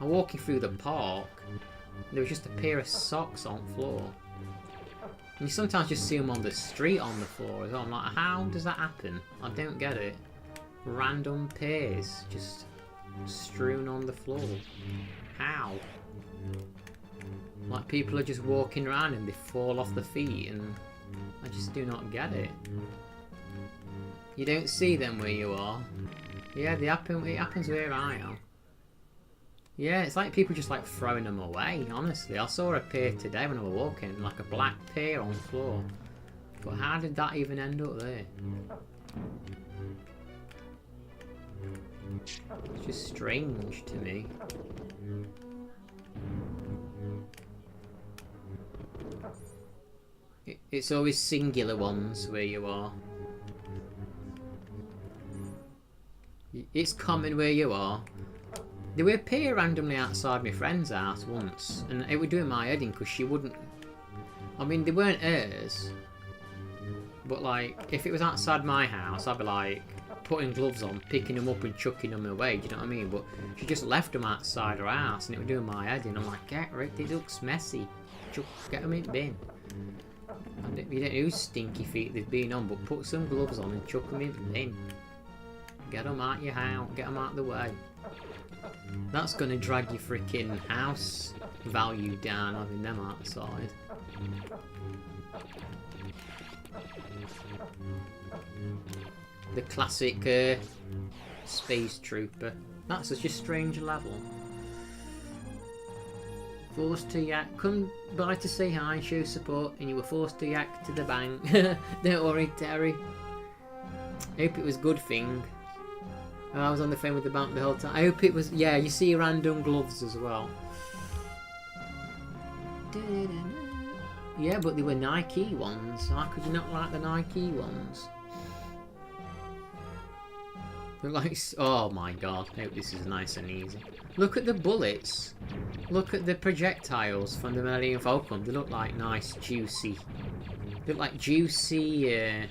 Speaker 1: I'm walking through the park, there was just a pair of socks on the floor. And you sometimes just see them on the street on the floor as well. I'm like, how does that happen? I don't get it. Random pairs just strewn on the floor. How? Like people are just walking around and they fall off the feet, and I just do not get it. You don't see them where you are. Yeah, they happen. It happens where I am. Yeah, it's like people just like throwing them away, honestly. I saw a pair today when I was walking, like a black pair on the floor. But how did that even end up there? It's just strange to me. It's always singular ones where you are. It's common where you are. They would appear randomly outside my friend's house once, and it would do my head in because she wouldn't. I mean, they weren't hers, but like, if it was outside my house, I'd be like putting gloves on, picking them up and chucking them away, do you know what I mean? But she just left them outside her house, and it would do my head in. I'm like, get rid, it looks messy. Get them in the bin. You don't know whose stinky feet they've been on, but put some gloves on and chuck them in the bin. Get them out your house, get them out of the way. That's gonna drag your freaking house value down, having them outside. The classic space trooper. That's such a strange level. Forced to yak. Come by to say hi, show support, and you were forced to yak to the bank. Don't worry, Terry. Hope it was good thing. I was on the phone with the bank the whole time. I hope it was. Yeah, you see random gloves as well. Yeah, but they were Nike ones. How could you not like the Nike ones? They're like, oh my god, I hope this is nice and easy. Look at the bullets. Look at the projectiles from the Millennium Falcon. They look like nice, juicy. They look like juicy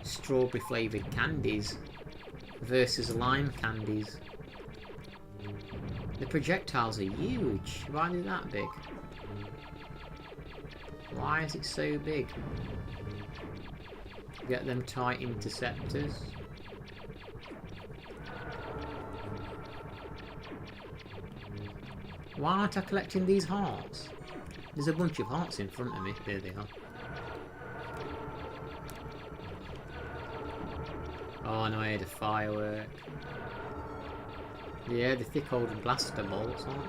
Speaker 1: strawberry flavoured candies versus lime candies. The projectiles are huge. Why are they that big? Why is it so big? Get them tight interceptors. Why aren't I collecting these hearts? There's a bunch of hearts in front of me. There they are. Oh no, I had a firework. Yeah, the thick old blaster bolts, aren't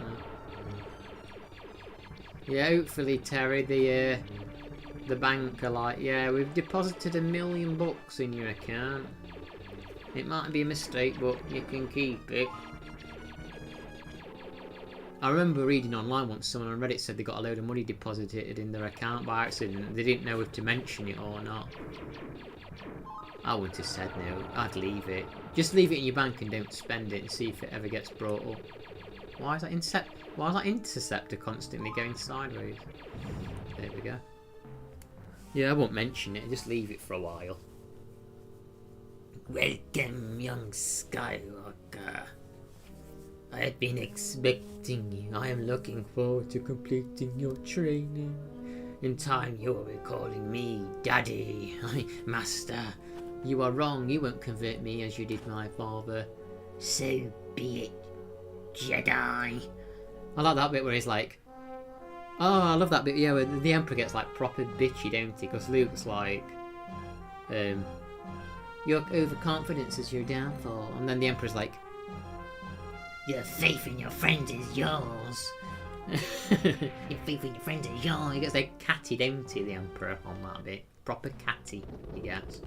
Speaker 1: they? Yeah, hopefully, Terry, the bank are like, yeah, we've deposited $1 million in your account. It might be a mistake, but you can keep it. I remember reading online once, someone on Reddit said they got a load of money deposited in their account by accident. They didn't know if to mention it or not. I wouldn't have said no. I'd leave it. Just leave it in your bank and don't spend it and see if it ever gets brought up. Why is that interceptor constantly going sideways? There we go. Yeah, I won't mention it. Just leave it for a while.
Speaker 2: Welcome, young Skywalker. I had been expecting you.
Speaker 1: I am looking forward to completing your training.
Speaker 2: In time you will be calling me Daddy.
Speaker 1: Master, you are wrong. You won't convert me as you did my father.
Speaker 2: So be it, Jedi.
Speaker 1: I like that bit where he's like, oh, I love that bit, yeah, where the Emperor gets like proper bitchy, don't he? Because Luke's like, your overconfidence is your downfall. And then the Emperor's like,
Speaker 2: your faith in your friends is yours.
Speaker 1: your faith in your friends is yours. He gets like catty, don't he, the Emperor, on that bit. Proper catty, he gets.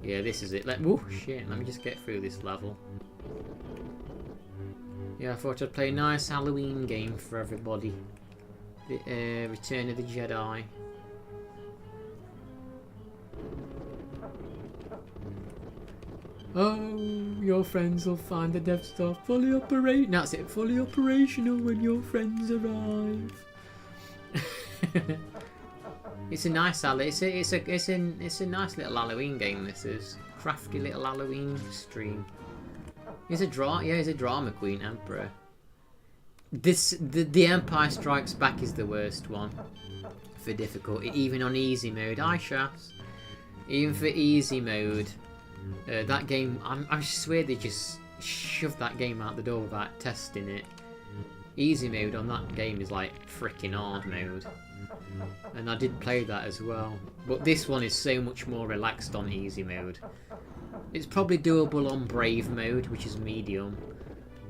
Speaker 1: Yeah, this is it. Oh shit, let me just get through this level. Yeah, I thought I'd play a nice Halloween game for everybody. The, Return of the Jedi. Oh, your friends will find the Death Star fully operational. That's it, fully operational when your friends arrive. It's a nice it's a nice little Halloween game. This is crafty little Halloween stream. He's a drama queen Emperor. The Empire Strikes Back is the worst one for difficulty, even on easy mode. Shafts. Even for easy mode, that game, I swear they just shoved that game out the door without testing it. Easy mode on that game is like freaking hard mode. And I did play that as well. But this one is so much more relaxed on easy mode. It's probably doable on brave mode, which is medium.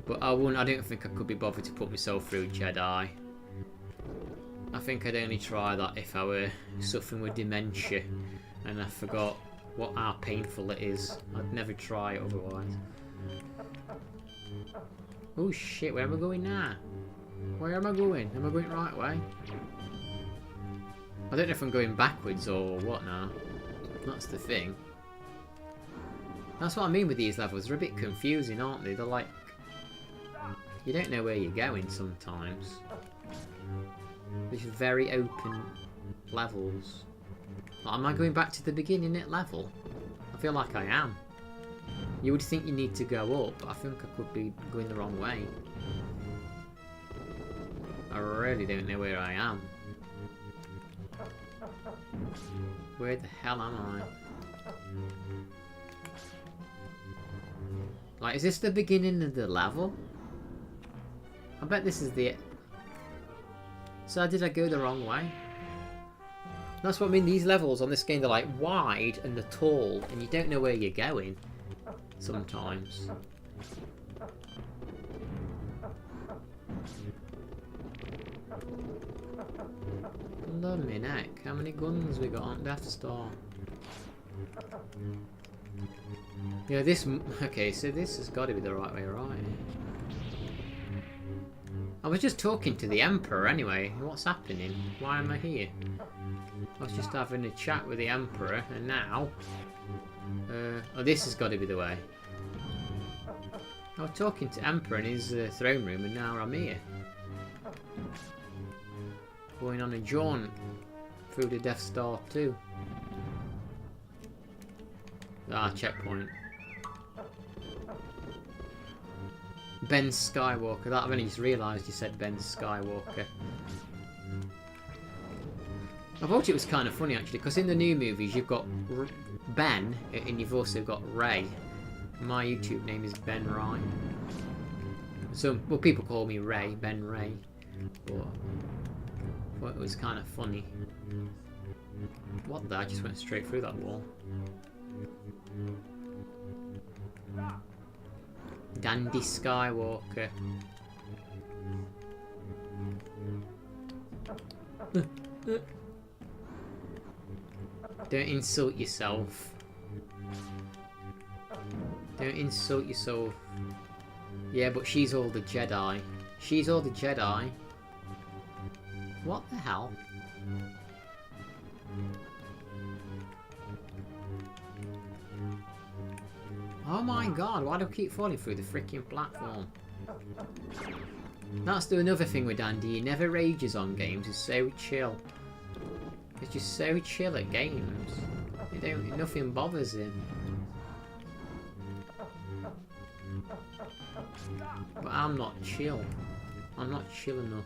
Speaker 1: But I don't think I could be bothered to put myself through Jedi. I think I'd only try that if I were suffering with dementia and I forgot how painful it is. I'd never try it otherwise. Oh shit, where am I going now? Where am I going? Am I going the right way? I don't know if I'm going backwards or what now. That's the thing. That's what I mean with these levels. They're a bit confusing, aren't they? They're like... You don't know where you're going sometimes. These very open levels. Am I going back to the beginning at level? I feel like I am. You would think you need to go up, but I think I could be going the wrong way. I really don't know where I am. Where the hell am I? Like, is this the beginning of the level? I bet this is the... So did I go the wrong way? That's what I mean, these levels on this game, they're like wide and they're tall and you don't know where you're going sometimes. Love me neck, how many guns we got on Death Star? Yeah, this... Okay, so this has got to be the right way, right? I was just talking to the Emperor anyway. What's happening? Why am I here? I was just having a chat with the Emperor, and now... oh, this has got to be the way. I was talking to Emperor in his throne room, and now I'm here. Going on a jaunt through the Death Star too. Ah, checkpoint. Ben Skywalker. That I've only just realised you said Ben Skywalker. I thought it was kind of funny actually, because in the new movies you've got Ben and you've also got Ray. My YouTube name is Ben Rai. So, well, people call me Ray, Ben Ray. But I thought it was kind of funny. What the? I just went straight through that wall. Dandy Skywalker. Don't insult yourself. Don't insult yourself. Yeah, but she's all the Jedi. She's all the Jedi. What the hell? Oh my god, why do I keep falling through the freaking platform? That's the another thing with Andy. He never rages on games. He's so chill. He's just so chill at games. Nothing bothers him. But I'm not chill. I'm not chill enough.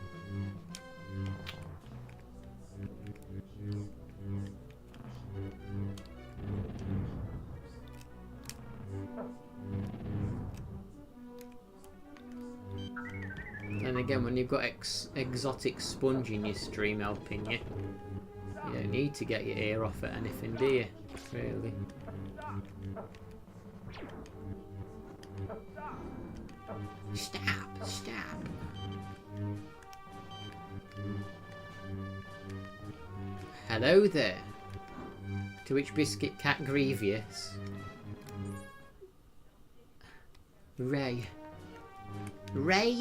Speaker 1: And again, when you've got exotic sponge in your stream helping you, you don't need to get your ear off at anything, do you? Really. Stop! Stop! Hello there. To which Biscuit Cat Grievous? Ray. Ray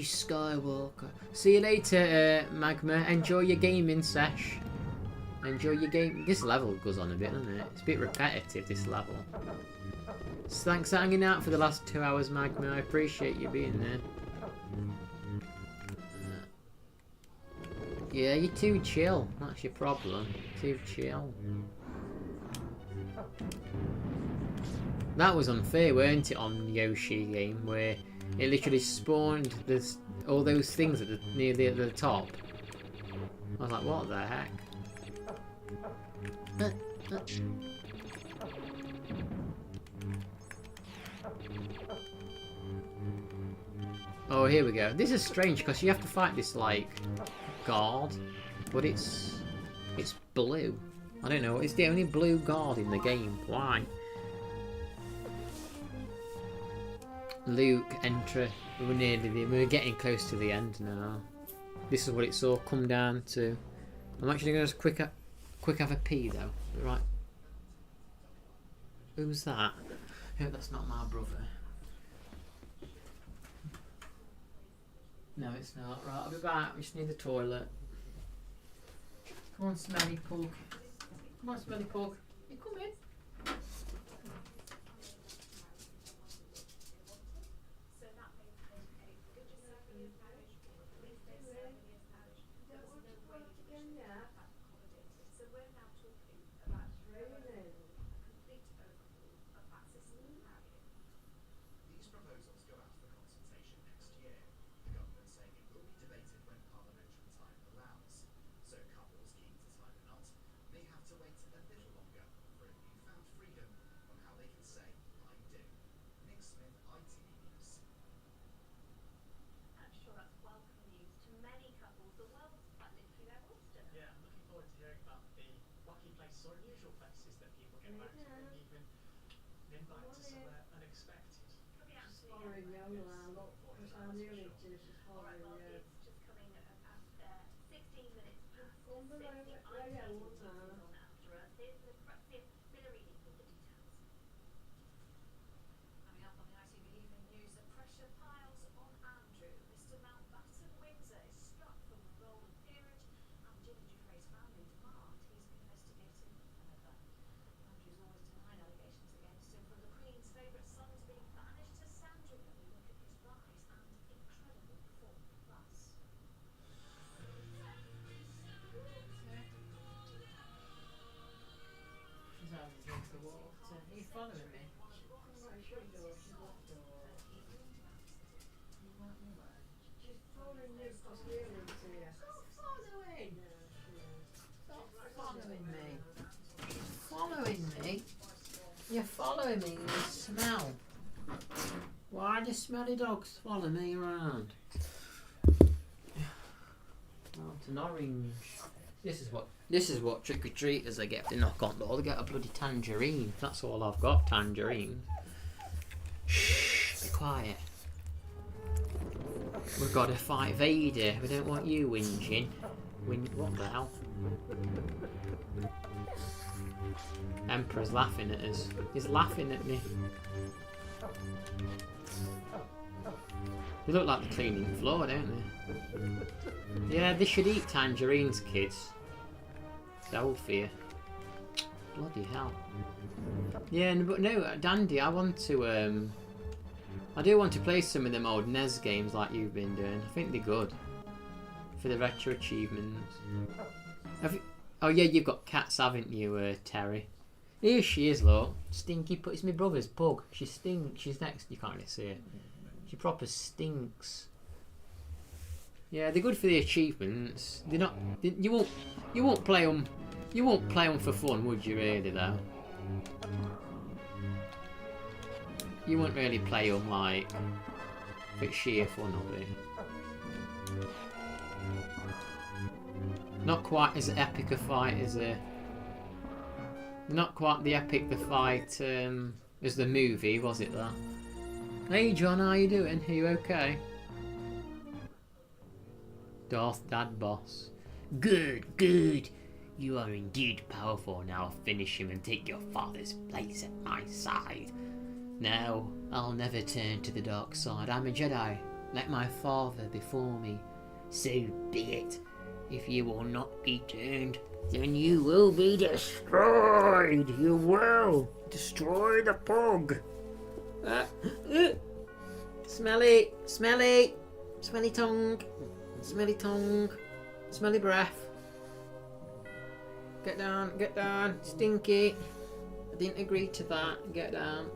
Speaker 1: Skywalker. See you later, Magma. Enjoy your gaming sesh. Enjoy your game. This level goes on a bit, doesn't it? It's a bit repetitive, this level. So thanks for hanging out for the last 2 hours, Magma. I appreciate you being there. Yeah, you're too chill. That's your problem. Too chill. That was unfair, weren't it, on the Yoshi game, where it literally spawned all those things at near the top. I was like, what the heck? Oh, here we go. This is strange because you have to fight this like guard, but it's blue. I don't know. It's the only blue guard in the game. Why? Luke, enter. We're getting close to the end now. This is what it's all come down to. I'm actually going to quick have a pee though. Right. Who's that? I hope that's not my brother. No, it's not. Right, I'll be back. We just need the toilet. Come on, smelly pug. Come on, smelly pug. You come in. Are you following me? She's following me because Leland's here. Stop following! Stop following me. She's following me. You're following me, you smell. Why do smelly dogs follow me around? Oh, it's an orange. This is what trick-or-treaters they get if they knock on the door. They get a bloody tangerine. That's all I've got, tangerine. Shh, be quiet. We've got to fight Vader. We don't want you whinging. What the hell? Emperor's laughing at us. He's laughing at me. They look like they're cleaning the floor, don't they? Yeah, they should eat tangerines, kids. They'll fear. Bloody hell. Yeah, but no, Dandy, I want to I do want to play some of them old NES games like you've been doing. I think they're good. For the retro achievements. Have you... Oh yeah, you've got cats, haven't you, Terry? Here she is, look. Stinky It's my brother's pug. She stinks. She's next. You can't really see it. She proper stinks. Yeah, they're good for the achievements. They're not. You won't play them. You won't play them for fun, would you? Really, though. You wouldn't really play them like for sheer fun of it. Not quite as epic a fight as a. Not quite the epic the fight as the movie, was it that? Hey John, how you doing? Are you okay? Darth Dad Boss. Good, good. You are indeed powerful. Now finish him and take your father's place at my side. No, I'll never turn to the dark side. I'm a Jedi, like my father before me. So be it. If you will not be turned, then you will be destroyed. You will destroy the pug. Smelly, smelly, smelly tongue, smelly tongue, smelly breath. Get down, stinky. I didn't agree to that. Get down,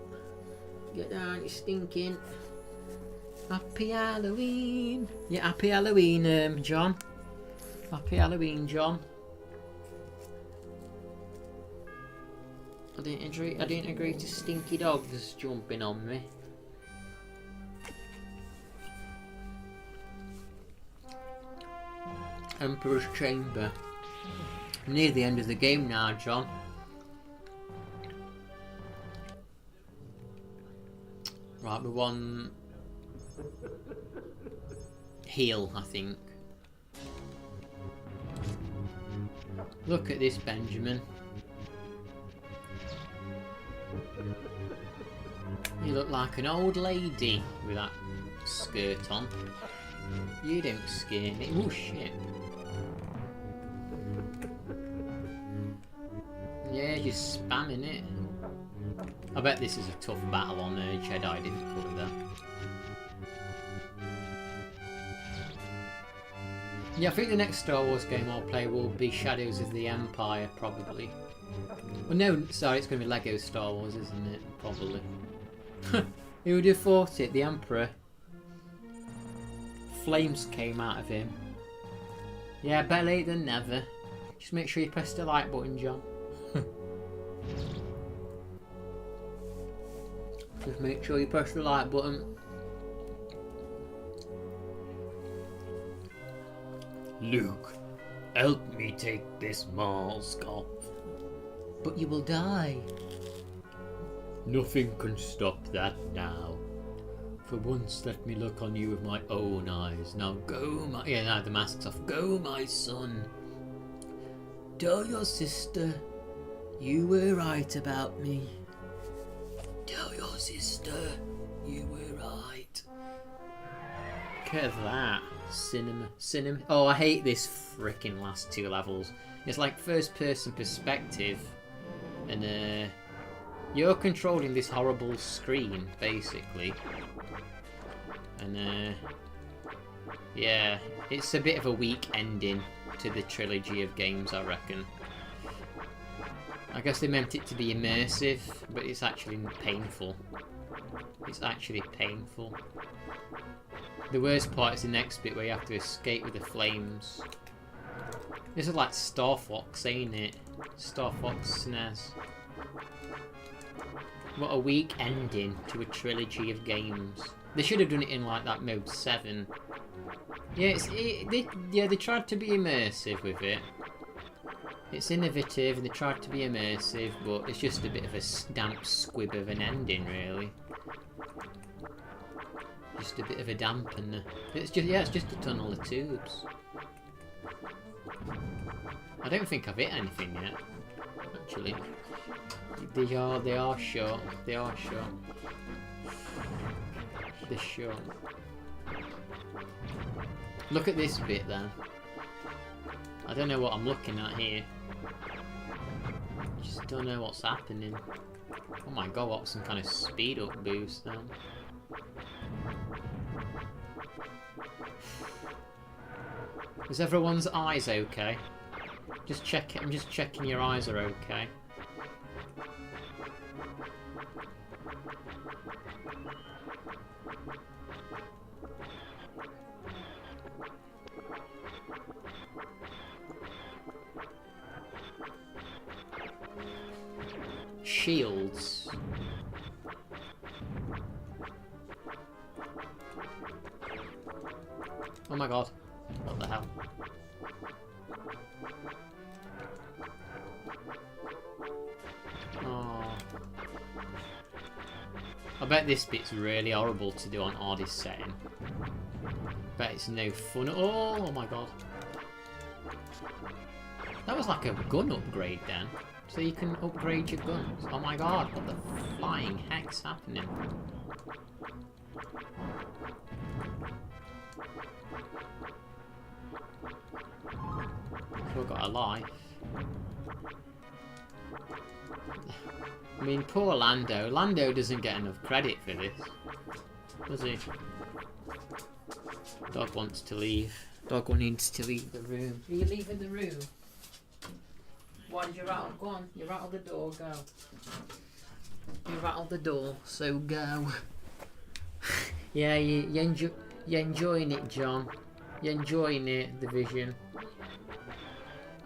Speaker 1: you're stinking. Happy Halloween. Yeah, happy Halloween, John. Happy Halloween, John. I didn't agree to stinky dogs jumping on me. Emperor's Chamber. Near the end of the game now, John. Right, we're one heal, I think. Look at this, Benjamin. You look like an old lady with that skirt on. You don't scare me. Oh shit. Yeah, you're spamming it. I bet this is a tough battle on JEDI difficulty there. Yeah, I think the next Star Wars game I'll play will be Shadows of the Empire, probably. Well, no, sorry, it's going to be Lego Star Wars, isn't it? Probably. Who would have thought it? The Emperor. Flames came out of him. Yeah, better late than never. Just make sure you press the like button, John. Just make sure you press the like button. Luke, help me take this mask off. But you will die. Nothing can stop that now. For once, let me look on you with my own eyes. Now go, my... Yeah, now the mask's off. Go, my son. Tell your sister you were right about me. Tell your sister you were right. Look at that. Cinema. Oh, I hate this freaking last two levels. It's like first person perspective. And you're controlling this horrible screen, basically. And yeah, it's a bit of a weak ending to the trilogy of games, I reckon. I guess they meant it to be immersive, but it's actually painful. It's actually painful. The worst part is the next bit where you have to escape with the flames. This is like Star Fox, ain't it? Star Fox SNES. What a weak ending to a trilogy of games. They should have done it in like that mode 7. Yeah, they tried to be immersive with it. It's innovative and they tried to be immersive, but it's just a bit of a damp squib of an ending, really. Just a bit of a dampener. It's just a tunnel of tubes. I don't think I've hit anything yet, actually. They are short. They are short. They're short. Look at this bit then. I don't know what I'm looking at here. I just don't know what's happening. Oh my god, what some kind of speed up boost then. Is everyone's eyes okay? Just check it. I'm just checking your eyes are okay. Shields. Oh my god. What the hell? Oh. I bet this bit's really horrible to do on hardest setting. Bet it's no fun. Oh my god. That was like a gun upgrade then. So you can upgrade your guns. Oh my god, what the flying heck's happening? Still got a life. I mean, poor Lando. Lando doesn't get enough credit for this, does he? Dog wants to leave. Dog needs to leave the room. Are you leaving the room? Why did you rattle? Go on, you rattle the door, go. You rattled the door, so go. Yeah, you're enjoying it, John. You're enjoying it, the vision.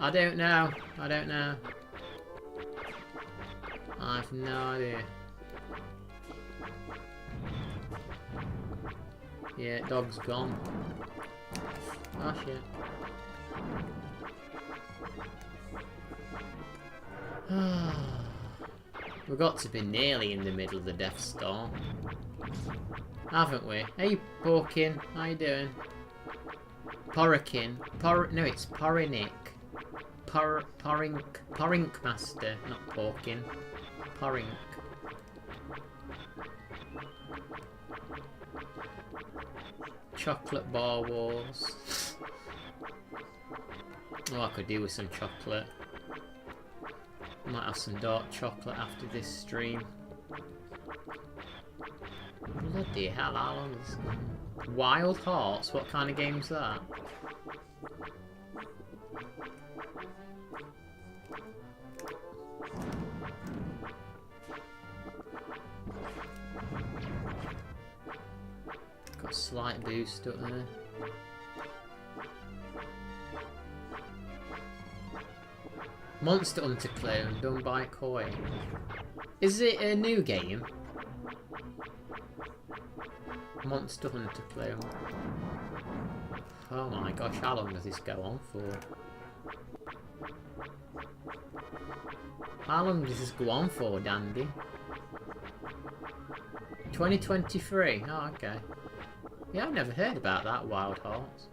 Speaker 1: I don't know. I don't know. I have no idea. Yeah, dog's gone. Oh shit. We've got to be nearly in the middle of the Death Star, haven't we? Hey, Porkin, how you doing? Porrikin, no, it's Porrinic. Porrink Master, not Porkin. Porrink. Chocolate Bar Wars. Oh, I could do with some chocolate. Might have some dark chocolate after this stream. Bloody hell, how long is this? Wild Hearts? What kind of game's that? Got a slight boost up there. Monster Hunter clone done by Koi. Is it a new game? Monster Hunter clone. Oh my gosh, how long does this go on for? How long does this go on for, Dandy? 2023? Oh, okay. Yeah, I've never heard about that, Wild Hearts.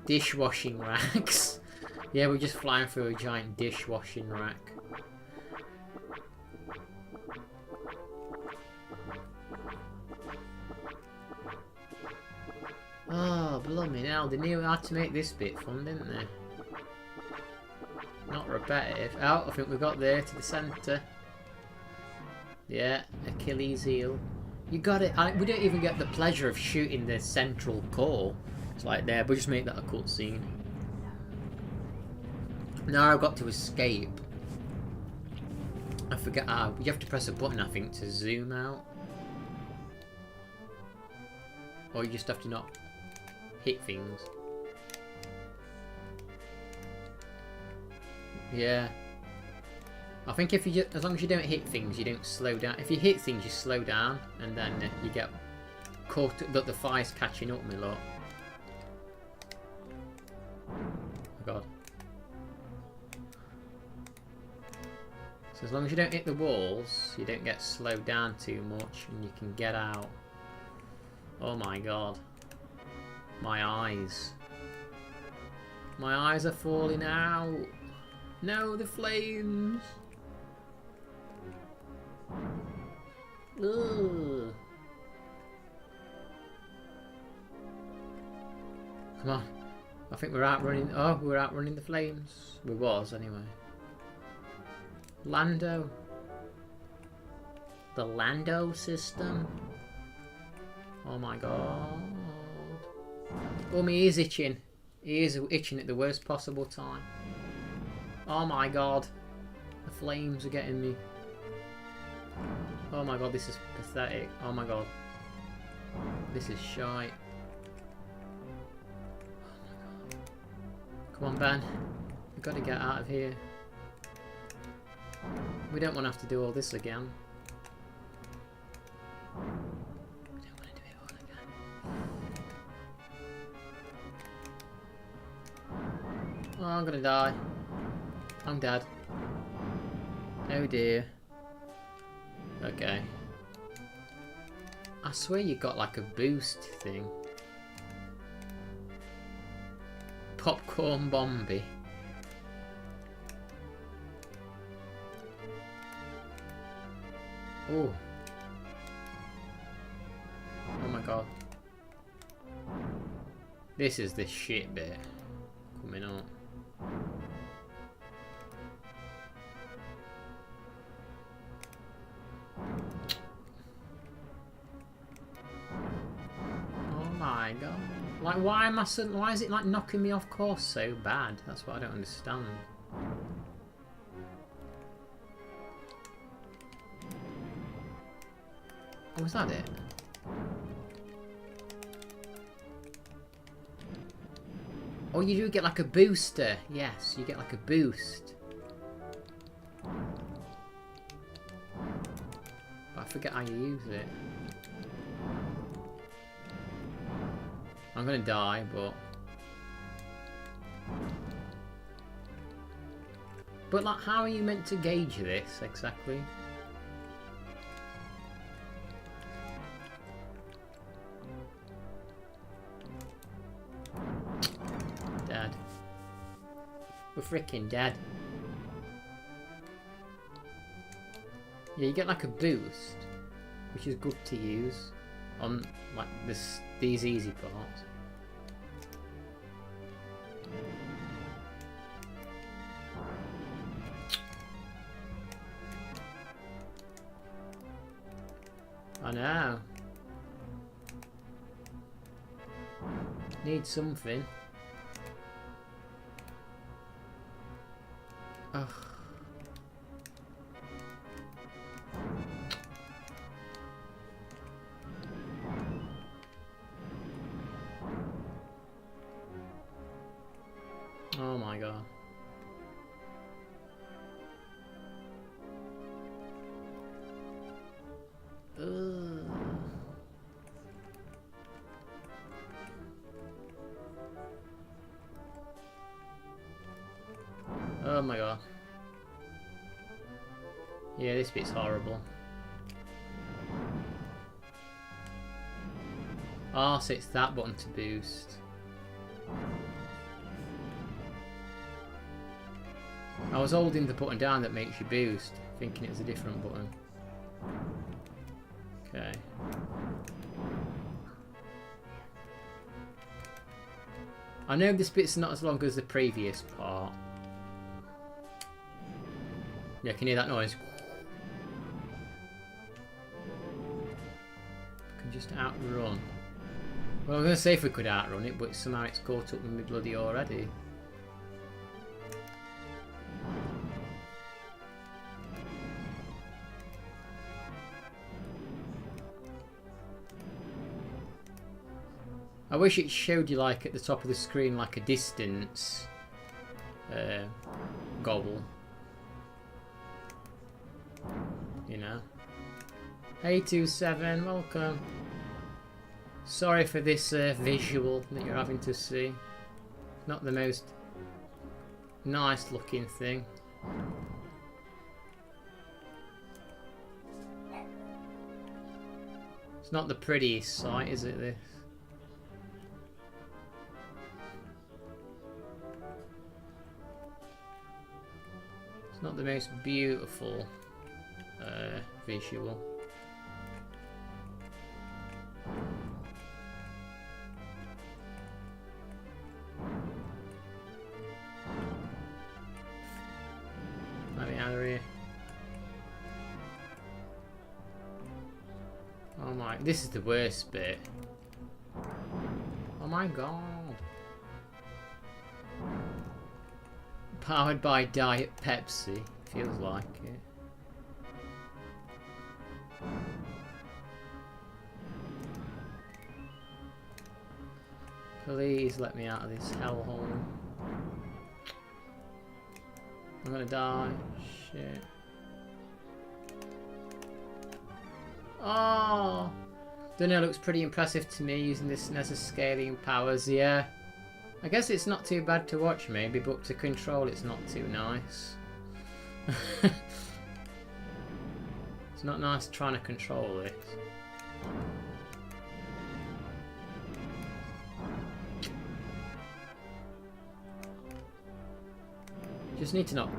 Speaker 1: Dishwashing racks. Yeah, we're just flying through a giant dishwashing rack. Oh, blooming hell, they knew how to make this bit fun, didn't they? Not repetitive. Oh, I think we got there to the centre. Yeah, Achilles heel. You got it. We don't even get the pleasure of shooting the central core. It's like there, but just make that a cutscene. Now I've got to escape. I forget how. You have to press a button, I think, to zoom out. Or you just have to not hit things. Yeah. I think if you as long as you don't hit things, you don't slow down. If you hit things, you slow down, and then you get caught. That the fire's catching up, my lot. Oh god. So as long as you don't hit the walls, you don't get slowed down too much, and you can get out. Oh my god. My eyes. My eyes are falling out. No, the flames. Ugh. Come on. I think we're outrunning... Oh, we're outrunning the flames. We was, anyway. Lando. The Lando system. Oh my god. Oh, my ear's itching. Ears are itching at the worst possible time. Oh my god. The flames are getting me. Oh my god, this is pathetic. Oh my god. This is shite. Come on, Ben. We've got to get out of here. We don't want to have to do all this again. We don't want to do it all again. Oh, I'm gonna die. I'm dead. Oh dear. Okay. I swear you got like a boost thing. Popcorn Bombi. Oh. Oh my god. This is the shit bit coming up. Oh my god. Like, why am I suddenly, why is it like knocking me off course so bad? That's what I don't understand. Oh, was that it? Oh, you do get like a booster. Yes, you get like a boost. But I forget how you use it. I'm gonna die, but... But like, how are you meant to gauge this, exactly? Dead. We're freaking dead. Yeah, you get like a boost, which is good to use on like these easy parts. I know. Need something. Ugh. Oh my god. Ugh. Oh my god. Yeah, this bit's horrible. Oh, so it's that button to boost. I was holding the button down that makes you boost, thinking it was a different button. Okay. I know this bit's not as long as the previous part. Yeah, can you hear that noise? I can just outrun. Well, I was going to say if we could outrun it, but somehow it's caught up with me bloody already. I wish it showed you like at the top of the screen like a distance gobble. You know. 827, welcome. Sorry for this visual that you're having to see. Not the most nice looking thing. It's not the prettiest sight, is it, this? It's not the most beautiful visual. This is the worst bit. Oh my god. Powered by Diet Pepsi. Feels like it. Please let me out of this hellhole. I'm gonna die. Shit. Oh! Don't know, looks pretty impressive to me using this SNES's scaling powers, yeah. I guess it's not too bad to watch maybe, but to control it's not too nice. It's not nice trying to control this. Just need to not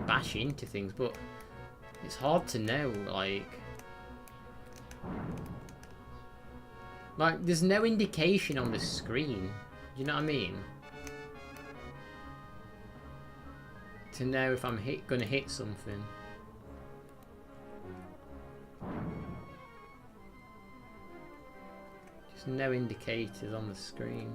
Speaker 1: bash into things, but it's hard to know, like there's no indication on the screen. Do you know what I mean? To know if I'm gonna hit something. Just no indicators on the screen.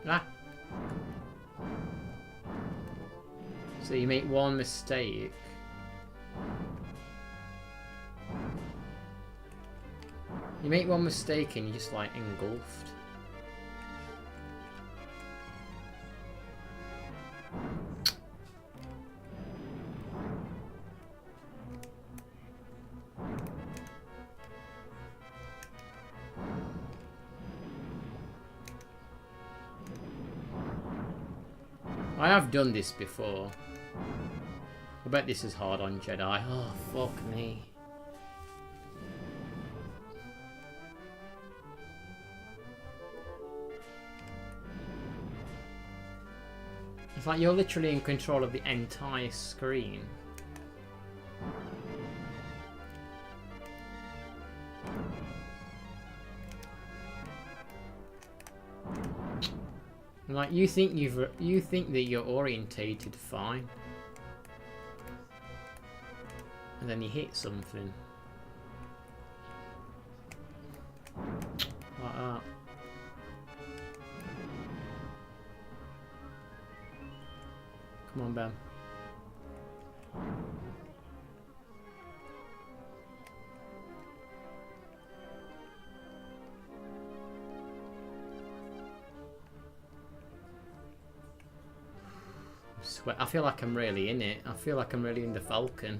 Speaker 1: Ah. So you make one mistake. You make one mistake and you're just like engulfed. I have done this before. I bet this is hard on JEDI. Oh, fuck me. It's like you're literally in control of the entire screen. Like you think that you're orientated fine, and then you hit something like that. Come on, Ben. I feel like I'm really in it. I feel like I'm really in the Falcon.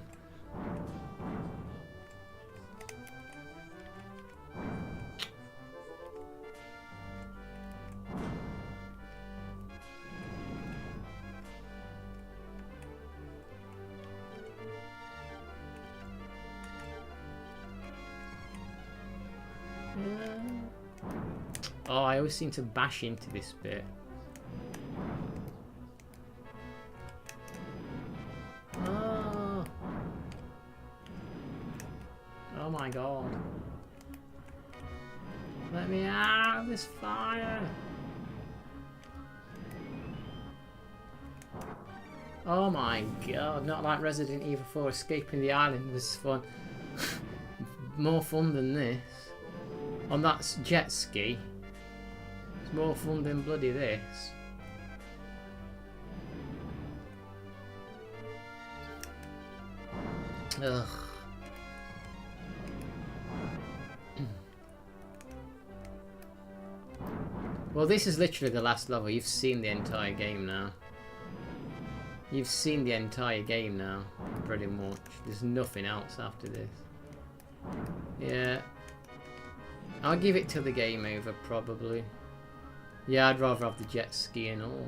Speaker 1: Oh, I always seem to bash into this bit. Oh my god. Let me out of this fire. Oh my god, not like Resident Evil 4 escaping the island was fun. More fun than this. On that jet ski. It's more fun than bloody this. Ugh. Well, this is literally the last level. You've seen the entire game now. You've seen the entire game now, pretty much. There's nothing else after this. Yeah. I'll give it till the game over, probably. Yeah, I'd rather have the jet ski and all.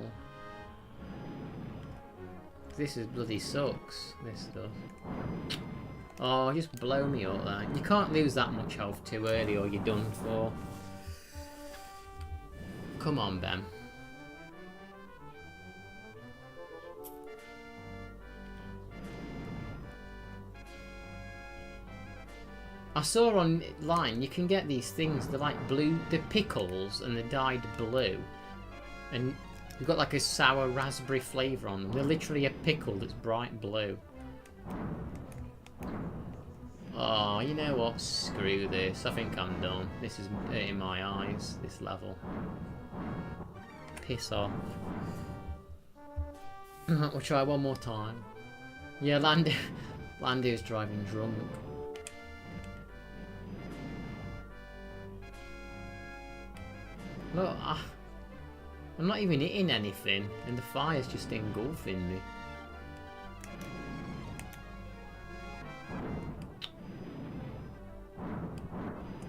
Speaker 1: This is bloody sucks, this stuff. Oh, just blow me up there. You can't lose that much health too early or you're done for. Come on, Ben. I saw online you can get these things. They're like blue. They're pickles and they're dyed blue, and you've got like a sour raspberry flavour on them. They're literally a pickle that's bright blue. Oh, you know what? Screw this. I think I'm done. This is hurting my eyes. This level. Piss off. We'll try one more time. Yeah, Landy is driving drunk. Look, I'm not even hitting anything, and the fire's just engulfing me.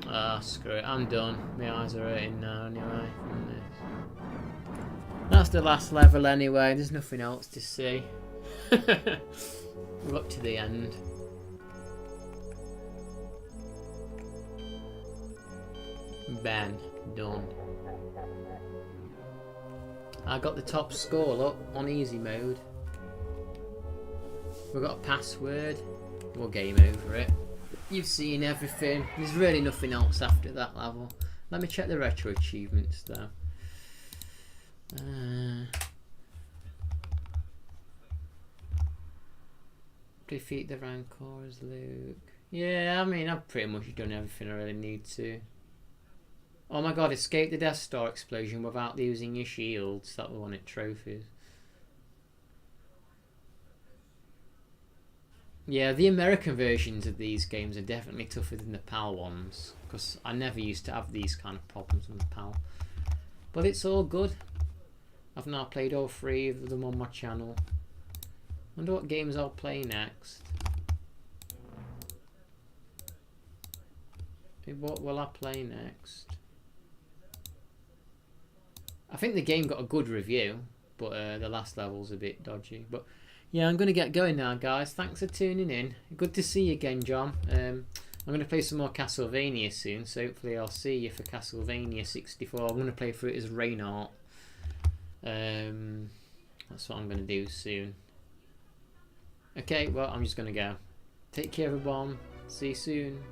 Speaker 1: Ah, screw it, I'm done. My eyes are hurting now anyway from this. That's the last level anyway, there's nothing else to see. We're up to the end. Ben, done. I got the top score, look, on easy mode. We've got a password. We'll game over it. You've seen everything. There's really nothing else after that level. Let me check the retro achievements though. Defeat the Rancors, Luke. Yeah, I mean, I've pretty much done everything I really need to. Oh my god, escape the Death Star explosion without using your shields. That was one at trophies. Yeah, the American versions of these games are definitely tougher than the PAL ones, because I never used to have these kind of problems on the PAL. But it's all good. I've now played all 3 of them on my channel. Wonder what games I'll play next. What will I play next? I think the game got a good review, but the last level's a bit dodgy. But yeah, I'm going to get going now, guys. Thanks for tuning in. Good to see you again, John. I'm going to play some more Castlevania soon, so hopefully I'll see you for Castlevania 64. I'm going to play through it as Reinhardt. That's what I'm going to do soon. Okay, well, I'm just going to go. Take care, everyone. See you soon.